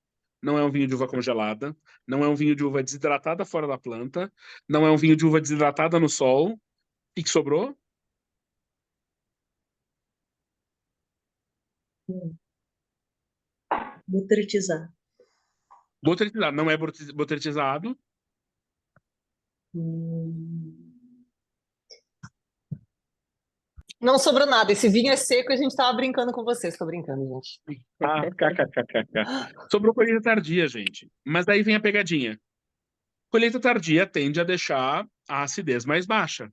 Não é um vinho de uva congelada, não é um vinho de uva desidratada fora da planta, não é um vinho de uva desidratada no sol. O que sobrou? Botrytizar. Botrytizado. Não é botrytizado. Não sobrou nada. Esse vinho é seco e a gente tava brincando com vocês. Tô brincando, gente. Ah, kkkk. Sobrou colheita tardia, gente. Mas daí vem a pegadinha. Colheita tardia tende a deixar a acidez mais baixa.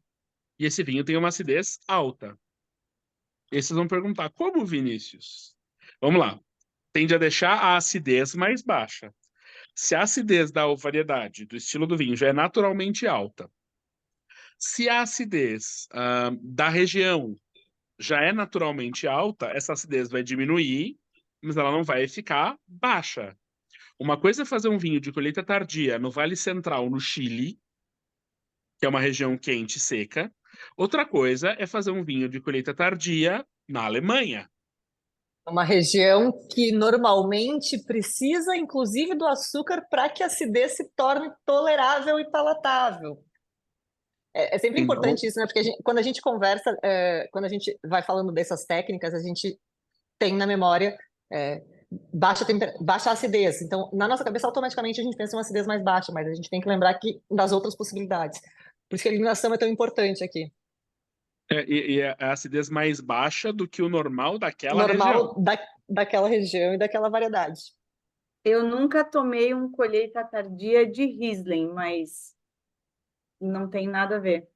E esse vinho tem uma acidez alta. E vocês vão perguntar, como, Vinícius? Vamos lá. Tende a deixar a acidez mais baixa. Se a acidez da variedade, do estilo do vinho, já é naturalmente alta, se a acidez da região já é naturalmente alta, essa acidez vai diminuir, mas ela não vai ficar baixa. Uma coisa é fazer um vinho de colheita tardia no Vale Central, no Chile, que é uma região quente e seca. Outra coisa é fazer um vinho de colheita tardia na Alemanha. Uma região que normalmente precisa, inclusive, do açúcar para que a acidez se torne tolerável e palatável. É sempre Então, importante isso, né? Porque quando a gente conversa, quando a gente vai falando dessas técnicas, a gente tem na memória baixa acidez. Então, na nossa cabeça, automaticamente a gente pensa em uma acidez mais baixa, mas a gente tem que lembrar das outras possibilidades. Por isso que a eliminação é tão importante aqui. e é a acidez mais baixa do que o normal daquela região. Normal daquela região e daquela variedade. Eu nunca tomei um colheita tardia de Riesling, mas não tem nada a ver.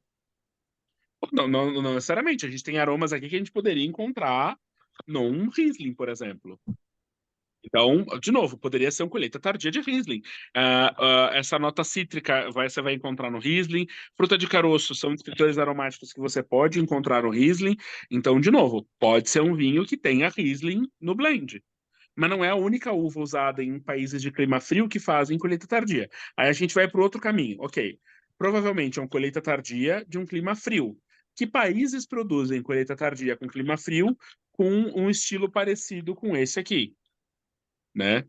Não necessariamente. A gente tem aromas aqui que a gente poderia encontrar num Riesling, por exemplo. Então, de novo, poderia ser uma colheita tardia de Riesling. Essa nota cítrica você vai encontrar no Riesling. Fruta de caroço são descritores aromáticos que você pode encontrar no Riesling. Então, de novo, pode ser um vinho que tenha Riesling no blend. Mas não é a única uva usada em países de clima frio que fazem colheita tardia. Aí a gente vai para o outro caminho. Ok, provavelmente é uma colheita tardia de um clima frio. Que países produzem colheita tardia com clima frio com um estilo parecido com esse aqui? Né?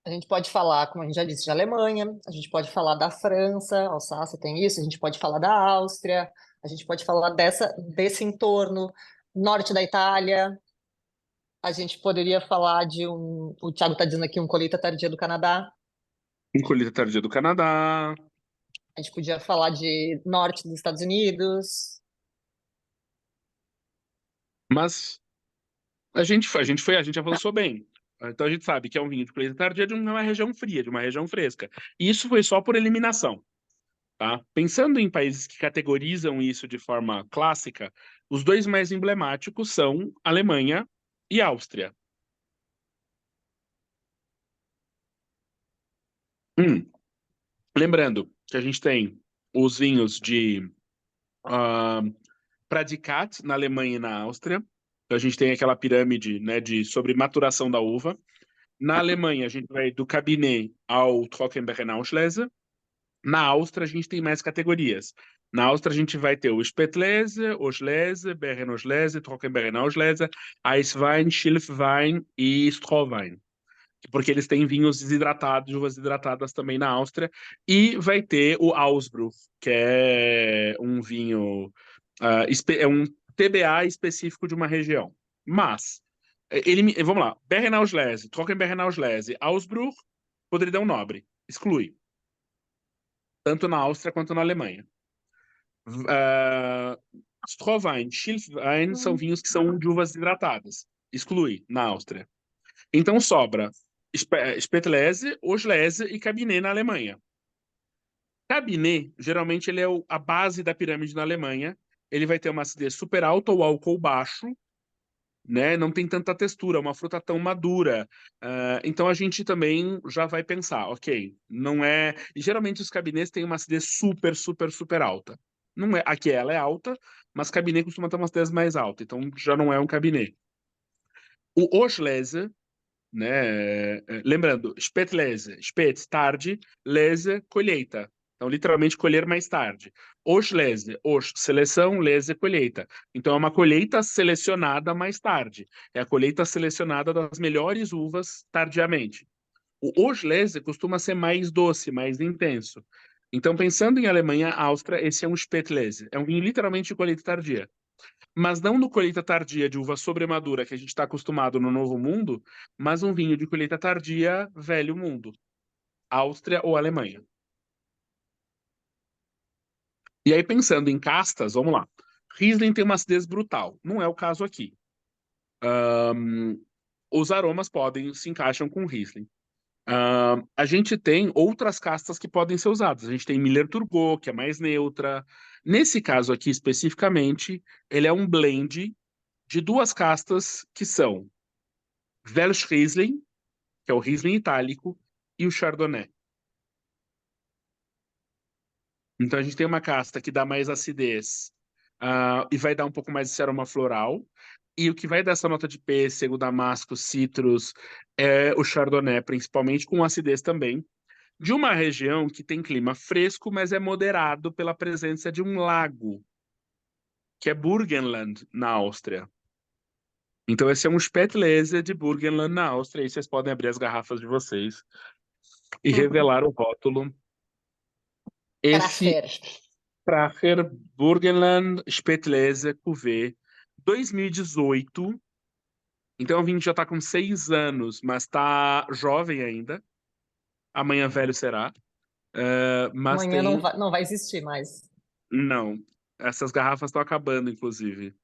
A gente pode falar, como a gente já disse, de Alemanha, a gente pode falar da França, Alsácia tem isso, a gente pode falar da Áustria, a gente pode falar desse entorno, norte da Itália, a gente poderia falar o Thiago está dizendo aqui, um colheita tardia do Canadá, Colheita tardia do Canadá. a gente podia falar de norte dos Estados Unidos. Mas a gente avançou bem. Então a gente sabe que é um vinho de colheita tardia de uma região fria, de uma região fresca. E isso foi só por eliminação. Tá? Pensando em países que categorizam isso de forma clássica, os dois mais emblemáticos são Alemanha e Áustria. Lembrando que a gente tem os vinhos de Pradikat na Alemanha e na Áustria. Então, a gente tem aquela pirâmide, né, sobre maturação da uva. Na Alemanha, a gente vai do Cabernet ao Trockenbeerenauslese. Na Áustria, a gente tem mais categorias. Na Áustria, a gente vai ter o Spätlese, Auslese, Beerenauslese, Trockenbeerenauslese, Eiswein, Schilfwein e Strohwein. Porque eles têm vinhos desidratados, uvas desidratadas também na Áustria. E vai ter o Ausbruch, que é um vinho, é um TBA específico de uma região. Mas, vamos lá, Beerenauslese, Trockenbeerenauslese, Ausbruch, podridão nobre, exclui. Tanto na Áustria quanto na Alemanha. Strohwein, Schilfwein são vinhos que são de uvas hidratadas. Exclui na Áustria. Então sobra Spätlese, Auslese e Cabernet na Alemanha. Cabernet, geralmente, ele é a base da pirâmide na Alemanha. Ele vai ter uma acidez super alta ou álcool baixo, né? Não tem tanta textura, uma fruta tão madura. Então a gente também já vai pensar, ok, não é. E geralmente os cabinets têm uma acidez super, super, super alta. Não é, aqui ela é alta, mas cabinet costuma ter uma acidez mais alta, então já não é um cabinet. O Auslese, né? Lembrando, Spätlese, Spät, tarde, Lese, colheita. Então, literalmente, colher mais tarde. Auslese, seleção, Lese, colheita. Então, é uma colheita selecionada mais tarde. É a colheita selecionada das melhores uvas tardiamente. O Auslese costuma ser mais doce, mais intenso. Então, pensando em Alemanha, Áustria, esse é um Spätlese. É um vinho literalmente de colheita tardia. Mas não no colheita tardia de uva sobremadura que a gente está acostumado no Novo Mundo, mas um vinho de colheita tardia velho mundo. Áustria ou Alemanha. E aí, pensando em castas, vamos lá. Riesling tem uma acidez brutal. Não é o caso aqui. Os aromas se encaixam com Riesling. A gente tem outras castas que podem ser usadas. A gente tem Miller-Turgot, que é mais neutra. Nesse caso aqui, especificamente, ele é um blend de duas castas que são Velschriesling, que é o Riesling itálico, e o Chardonnay. Então a gente tem uma casta que dá mais acidez e vai dar um pouco mais de aroma floral. E o que vai dar essa nota de pêssego, damasco, citros é o Chardonnay, principalmente com acidez também. De uma região que tem clima fresco, mas é moderado pela presença de um lago, que é Burgenland, na Áustria. Então esse é um Spätlese de Burgenland, na Áustria. Aí vocês podem abrir as garrafas de vocês e revelar o rótulo. Esse Pracher Burgenland Spätlese Cuvée 2018. Então o vinho já está com 6 anos, mas está jovem ainda. Amanhã velho será. Mas Amanhã tem... não vai existir mais. Não. Essas garrafas estão acabando, inclusive.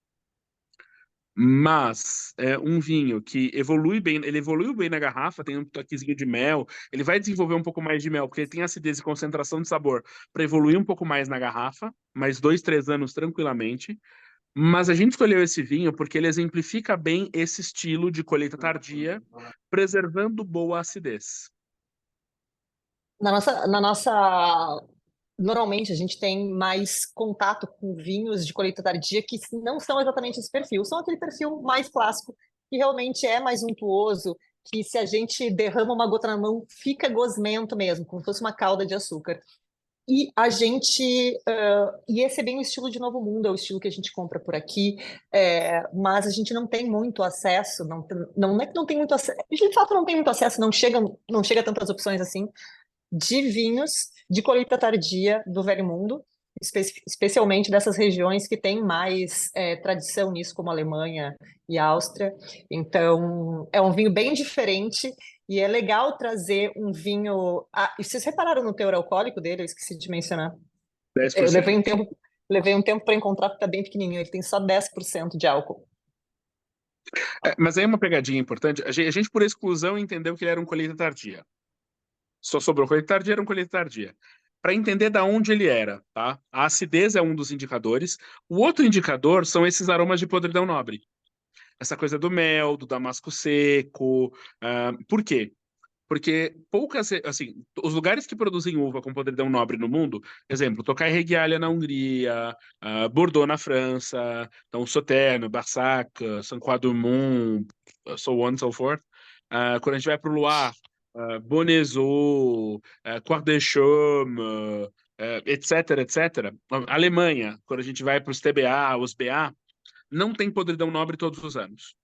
Mas é um vinho que evolui bem, ele evoluiu bem na garrafa, tem um toquezinho de mel, ele vai desenvolver um pouco mais de mel, porque ele tem acidez e concentração de sabor para evoluir um pouco mais na garrafa, mais 2, 3 anos tranquilamente. Mas a gente escolheu esse vinho porque ele exemplifica bem esse estilo de colheita tardia, preservando boa acidez. Normalmente a gente tem mais contato com vinhos de colheita tardia que não são exatamente esse perfil, são aquele perfil mais clássico, que realmente é mais untuoso, que se a gente derrama uma gota na mão, fica gosmento mesmo, como se fosse uma calda de açúcar. E a gente. E esse é bem o estilo de Novo Mundo, é o estilo que a gente compra por aqui, mas a gente não tem muito acesso, não é que não tem muito acesso, de fato não tem muito acesso, não chega tantas opções assim, de vinhos de colheita tardia do Velho Mundo, especialmente dessas regiões que têm mais tradição nisso, como a Alemanha e a Áustria. Então, é um vinho bem diferente e é legal trazer um vinho... e vocês repararam no teor alcoólico dele? Eu esqueci de mencionar. 10%. Eu levei um tempo para encontrar, porque está bem pequenininho, ele tem só 10% de álcool. Mas aí é uma pegadinha importante. A gente, por exclusão, entendeu que ele era um colheita tardia. Só sobrou colheita tardia, era um colheita tardia. Para entender da onde ele era, tá? A acidez é um dos indicadores. O outro indicador são esses aromas de podridão nobre. Essa coisa do mel, do damasco seco. Por quê? Porque assim, os lugares que produzem uva com podridão nobre no mundo, exemplo, Tokai Reggiala na Hungria, Bordeaux na França, então Sauternes, Barsac, Saint-Croix-du-Mont, so on and so forth. Quando a gente vai para o Loire, Bonnezeau, Quart-de-Chaume, etc, etc. Alemanha, quando a gente vai para os TBA, os BA, não tem podridão nobre todos os anos.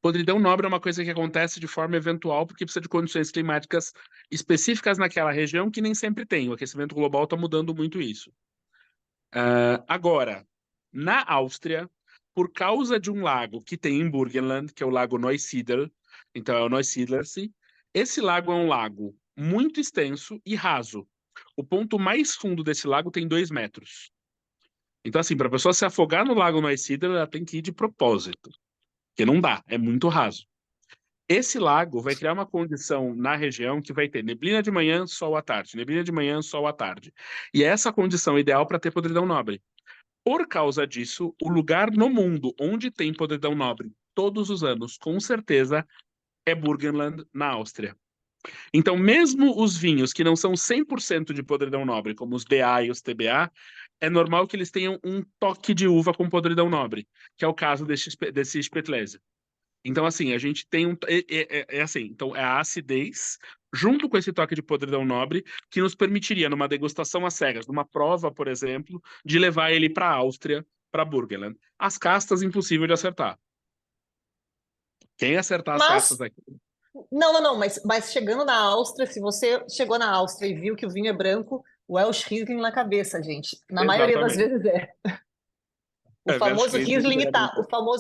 Podridão nobre é uma coisa que acontece de forma eventual porque precisa de condições climáticas específicas naquela região que nem sempre tem. O aquecimento global está mudando muito isso. Agora, na Áustria, por causa de um lago que tem em Burgenland, que é o Lago Neusiedler, então é o Neusiedlersee, esse lago é um lago muito extenso e raso. O ponto mais fundo desse lago tem 2 metros. Então, assim, para a pessoa se afogar no Lago Neusiedler, ela tem que ir de propósito. Porque não dá, é muito raso. Esse lago vai criar uma condição na região que vai ter neblina de manhã, sol à tarde, neblina de manhã, sol à tarde. E é essa condição ideal para ter podridão nobre. Por causa disso, o lugar no mundo onde tem podridão nobre todos os anos, com certeza, é Burgenland, na Áustria. Então, mesmo os vinhos que não são 100% de podridão nobre, como os BA e os TBA, é normal que eles tenham um toque de uva com podridão nobre, que é o caso desse Spätlese. Então, assim, a gente tem assim, então é a acidez junto com esse toque de podridão nobre que nos permitiria, numa degustação às cegas, numa prova, por exemplo, de levar ele para a Áustria, para Burgenland. As castas, impossível de acertar. Quem acertar as castas aqui... Não, mas chegando na Áustria, se você chegou na Áustria e viu que o vinho é branco, o Welsh Riesling na cabeça, gente. Na maioria das vezes é. O famoso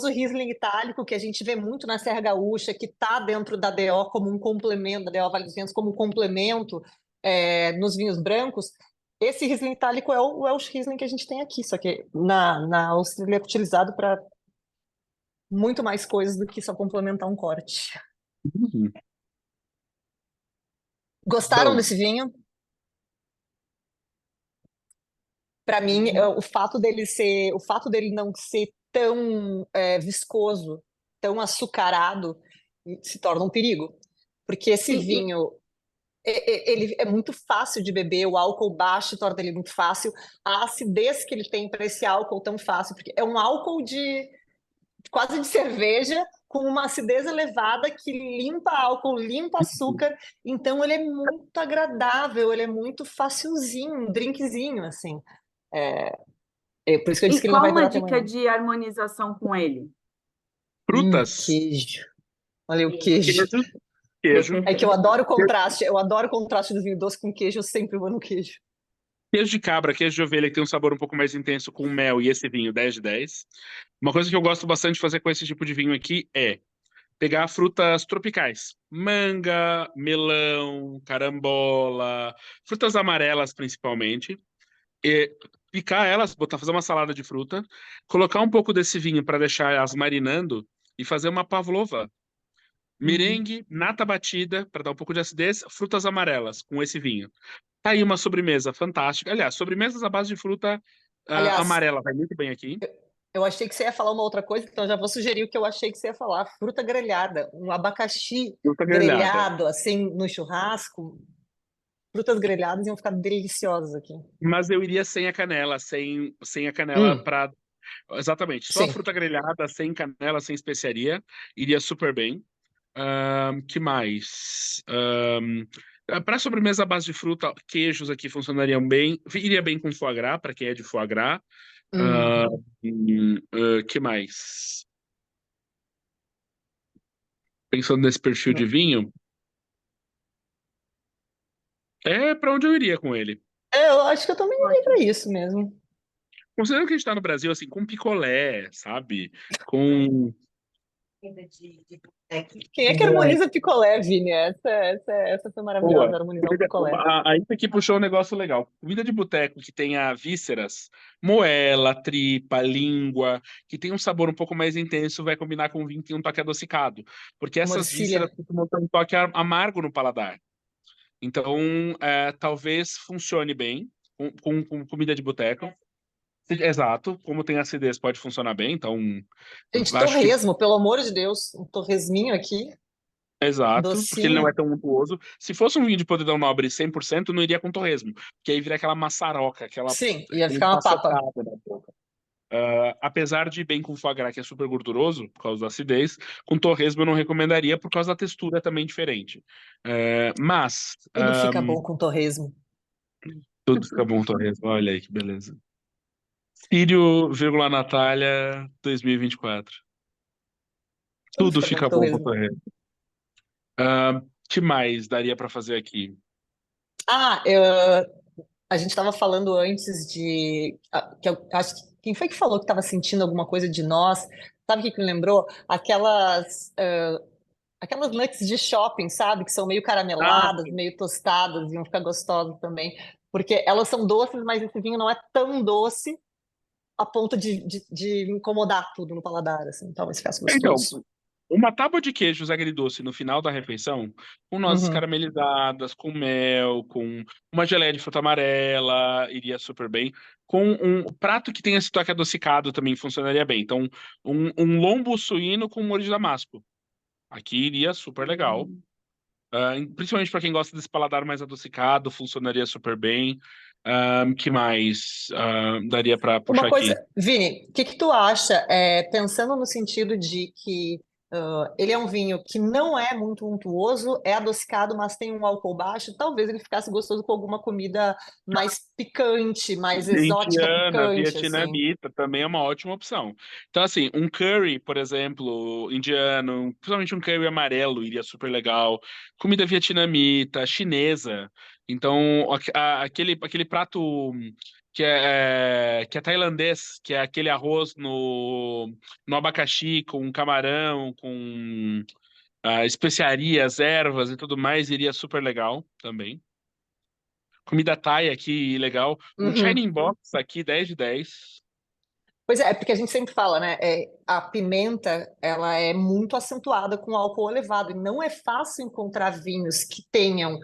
Riesling itálico, que a gente vê muito na Serra Gaúcha, que está dentro da DO como um complemento, da DO Vale dos Ventos como um complemento nos vinhos brancos, esse Riesling itálico é o Welsh Riesling que a gente tem aqui, só que na Áustria ele é utilizado para muito mais coisas do que só complementar um corte. Uhum. Gostaram Bom, desse vinho? Para mim, o fato dele não ser tão viscoso, tão açucarado, se torna um perigo. Porque esse E, vinho, ele é muito fácil de beber, o álcool baixo torna ele muito fácil, a acidez que ele tem para esse álcool tão fácil, porque é um álcool de quase de cerveja, com uma acidez elevada que limpa álcool, limpa açúcar, então ele é muito agradável, ele é muito facilzinho, um drinkzinho, assim. Por isso que eu disse e que ele não qual vai uma durar até dica amanhã. de harmonização com ele? frutas, Queijo. Olha o queijo. queijo, queijo. É que eu adoro o contraste do vinho doce com queijo, eu sempre vou no queijo. Queijo de cabra, queijo de ovelha, que tem um sabor um pouco mais intenso com mel e esse vinho 10 de 10. Uma coisa que eu gosto bastante de fazer com esse tipo de vinho aqui é pegar frutas tropicais. Manga, melão, carambola, frutas amarelas principalmente. E picar elas, fazer uma salada de fruta, colocar um pouco desse vinho para deixar elas marinando e fazer uma pavlova. Merengue, nata batida, para dar um pouco de acidez, frutas amarelas com esse vinho. Tá aí uma sobremesa fantástica. Aliás, sobremesas à base de fruta Aliás, amarela vai muito bem aqui. eu achei que você ia falar uma outra coisa, então já vou sugerir o que eu achei que você ia falar. Fruta grelhada, um abacaxi Fruta grelhada. grelhado, assim, no churrasco. Frutas grelhadas iam ficar deliciosas aqui. Mas eu iria sem a canela, sem a canela Hum, para. Exatamente, só a sim. fruta grelhada, sem canela, sem especiaria, iria super bem. Que mais? Para sobremesa à base de fruta, queijos aqui funcionariam bem. Iria bem com foie gras, para quem é de foie gras. Hum. Que mais? Pensando nesse perfil de vinho, é para onde eu iria com ele. Eu acho que eu também iria para Ótimo. isso mesmo. Considerando que a gente tá no Brasil, assim, com picolé, sabe? Com. Quem é que harmoniza picolé, Vini? Essa foi maravilhosa, Boa. harmonizar um picolé. Aí você aqui puxou um negócio legal. Comida de boteco que tenha vísceras, moela, tripa, língua, que tem um sabor um pouco mais intenso, vai combinar com vinho que tem um toque adocicado. Porque essas vísceras Morcilha. costumam ter um toque amargo no paladar. Então, talvez funcione bem com comida de boteco. Exato, como tem acidez, pode funcionar bem. Então, Gente, acho que torresmo, pelo amor de Deus. Um torresminho aqui, exato, porque ele não é docinho. tão untuoso. Se fosse um vinho de podridão nobre 100%, não iria com torresmo, porque aí vira aquela maçaroca, Sim, ia aquele ficar uma papa. empacotado na boca. Apesar de ir bem com foie gras, que é super gorduroso, por causa da acidez, com torresmo eu não recomendaria, por causa da textura também diferente. Mas, Tudo fica bom com torresmo. tudo fica bom com torresmo, olha aí que beleza. Sírio, vírgula Natália, 2024. Tudo Tudo fica bom fica com bom com torresmo. torresmo. Que mais daria para fazer aqui? Ah, a gente estava falando antes de. Que eu acho quem foi que falou que estava sentindo alguma coisa de nós? Sabe o que me lembrou? Aquelas nuts de shopping, sabe? Que são meio Ah, carameladas, meio tostadas, iam ficar gostosas também. Porque elas são doces, mas esse vinho não é tão doce a ponto de incomodar tudo no paladar, assim. Talvez ficasse então, gostoso. uma tábua de queijos agridoce no final da refeição, com nozes Uhum. caramelizadas, com mel, com uma geleia de fruta amarela, iria super bem. Com um prato que tenha esse toque adocicado também funcionaria bem. Então, um lombo suíno com molho de damasco. Aqui iria super legal. Principalmente para quem gosta desse paladar mais adocicado, funcionaria super bem. Que mais daria para Uma puxar aqui? coisa, Vini, o que que tu acha, pensando no sentido de que ele é um vinho que não é muito untuoso, é adocicado, mas tem um álcool baixo, talvez ele ficasse gostoso com alguma comida mais picante, mais exótica Indiana, picante, assim. vietnamita também é uma ótima opção. Então, assim, um curry, por exemplo, indiano, principalmente um curry amarelo, iria super legal. Comida vietnamita, chinesa. Então, aquele prato que é tailandês, que é aquele arroz no abacaxi, com camarão, com especiarias, ervas e tudo mais, iria super legal também. Comida Thai aqui, legal. Um Uhum. Shining Box aqui, 10 de 10. Pois é, porque a gente sempre fala, né? A pimenta, ela é muito acentuada com álcool elevado, e não é fácil encontrar vinhos que tenham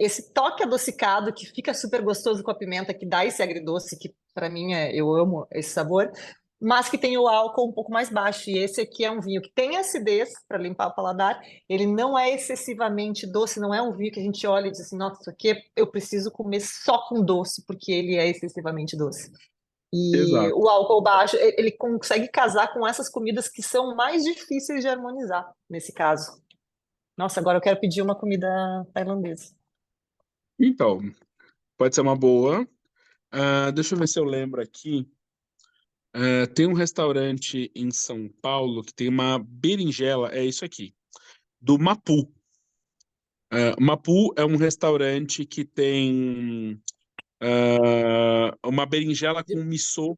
esse toque adocicado que fica super gostoso com a pimenta, que dá esse agridoce, que para mim eu amo esse sabor, mas que tem o álcool um pouco mais baixo. E esse aqui é um vinho que tem acidez para limpar o paladar, ele não é excessivamente doce, não é um vinho que a gente olha e diz assim, nossa, isso aqui eu preciso comer só com doce, porque ele é excessivamente doce. E Exato. o álcool baixo, ele consegue casar com essas comidas que são mais difíceis de harmonizar, nesse caso. Nossa, agora eu quero pedir uma comida tailandesa. Então, pode ser uma boa. Deixa eu ver se eu lembro aqui. Tem um restaurante em São Paulo que tem uma berinjela, é isso aqui, do Mapu. Mapu é um restaurante que tem uma berinjela com missô,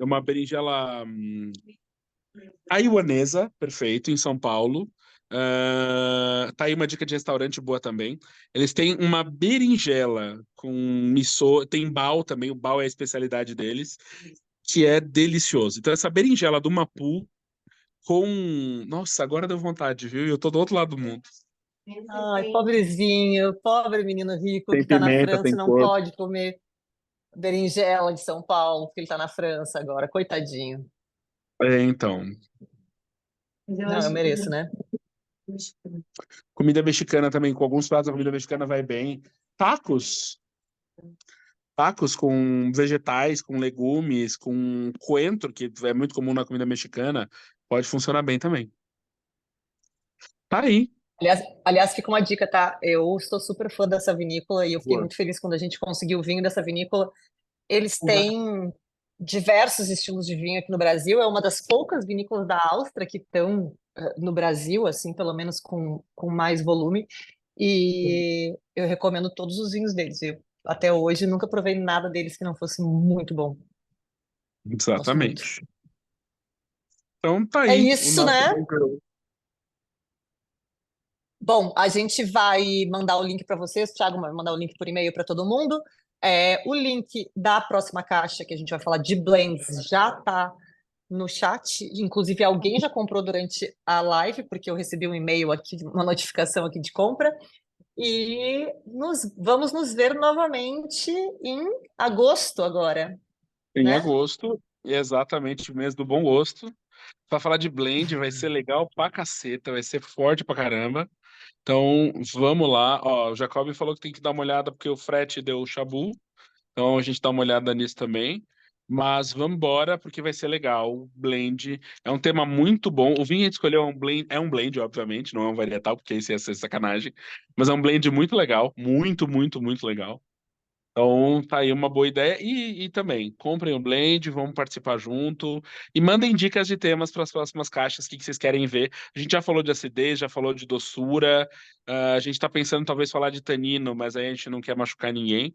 é uma berinjela taiwanesa, perfeito, em São Paulo. Tá aí uma dica de restaurante boa também. Eles têm uma berinjela com missô, tem bao também, o bao é a especialidade deles, que é delicioso. Então, essa berinjela do Mapu com. Nossa, agora deu vontade, viu? E eu tô do outro lado do mundo. Ai, pobrezinho, pobre menino rico que Tem está na pimenta, França tem e não cor. pode comer berinjela de São Paulo, porque ele está na França agora, coitadinho. Então. Mas eu Não, eu acho mereço, né? Comida mexicana também, com alguns pratos a comida mexicana vai bem. Tacos. Tacos com vegetais, com legumes, com coentro, que é muito comum na comida mexicana, pode funcionar bem também. Tá aí. Aliás, fica uma dica, tá? Eu estou super fã dessa vinícola e eu fiquei Boa. muito feliz quando a gente conseguiu o vinho dessa vinícola. Eles Exato. têm diversos estilos de vinho aqui no Brasil. É uma das poucas vinícolas da Áustria que estão no Brasil, assim, pelo menos com mais volume. E eu recomendo todos os vinhos deles. Eu, até hoje, nunca provei nada deles que não fosse muito bom. Gosto muito. Exatamente. Então tá É aí o isso, nosso né? Bom. Bom, a gente vai mandar o link para vocês. O Thiago vai mandar o link por e-mail para todo mundo. O link da próxima caixa, que a gente vai falar de blends, já está no chat. Inclusive, alguém já comprou durante a live, porque eu recebi um e-mail aqui, uma notificação aqui de compra. E vamos nos ver novamente em agosto agora, Em né? agosto, e é exatamente o mês do bom gosto. Pra falar de blend, vai ser legal pra caceta, vai ser forte pra caramba. Então, vamos lá. Ó, o Jacob falou que tem que dar uma olhada porque o frete deu chabu. Então, a gente dá uma olhada nisso também. Mas vamos embora porque vai ser legal. Blend é um tema muito bom. O vinho que a gente escolheu é um blend, obviamente, não é um varietal, porque isso ia ser sacanagem. Mas é um blend muito legal. Muito, muito, muito legal. Então, tá aí uma boa ideia. E também, comprem o Blend, vamos participar junto. E mandem dicas de temas para as próximas caixas, o que vocês querem ver. A gente já falou de acidez, já falou de doçura. A gente está pensando talvez falar de tanino, mas aí a gente não quer machucar ninguém.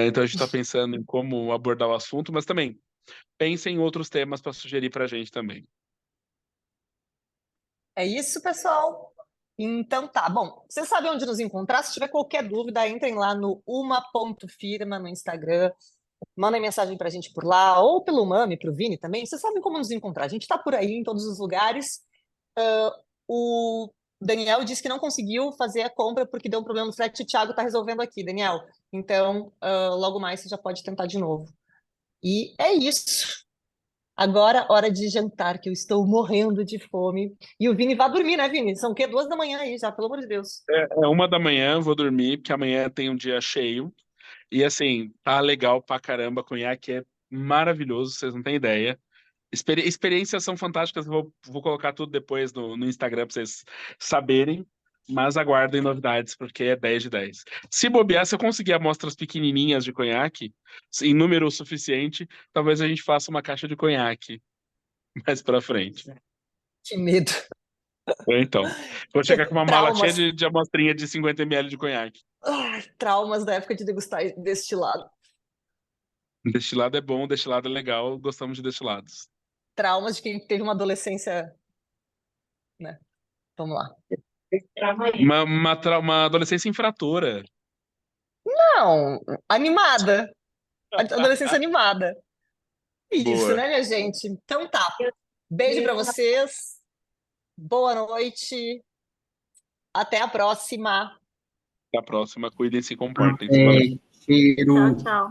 Então a gente está pensando em como abordar o assunto, mas também pensem em outros temas para sugerir para a gente também. É isso, pessoal. Então tá, bom, vocês sabem onde nos encontrar. Se tiver qualquer dúvida, entrem lá no uma.firma no Instagram, mandem mensagem pra gente por lá, ou pelo Mami, pro Vini também. Vocês sabem como nos encontrar. A gente tá por aí em todos os lugares. O Daniel disse que não conseguiu fazer a compra porque deu um problema no frete. O Thiago tá resolvendo aqui, Daniel. Então, logo mais você já pode tentar de novo. E é isso. Agora, hora de jantar, que eu estou morrendo de fome. E o Vini vai dormir, né, Vini? São o quê? 2 da manhã aí já, pelo amor de Deus. É 1 da manhã, vou dormir, porque amanhã tem um dia cheio. E assim, tá legal pra caramba. Conhaque é maravilhoso, vocês não têm ideia. Experiências são fantásticas, eu vou colocar tudo depois no Instagram pra vocês saberem. Mas aguardem novidades, porque é 10 de 10. Se bobear, se eu conseguir amostras pequenininhas de conhaque, em número suficiente, talvez a gente faça uma caixa de conhaque mais pra frente. Que medo. Então, vou chegar com uma mala cheia Traumas. de amostrinha de 50 ml de conhaque. Ai, traumas da época de degustar destilado. Destilado é bom, destilado é legal, gostamos de destilados. Traumas de quem teve uma adolescência, né? Vamos lá. Uma adolescência infratora. Não, animada. Adolescência animada. Isso, Boa. né, minha gente? Então tá. Beijo para vocês. Boa noite. Até a próxima. Até a próxima. Cuidem e se comportem. Valeu. Cheiro. Tchau, tchau.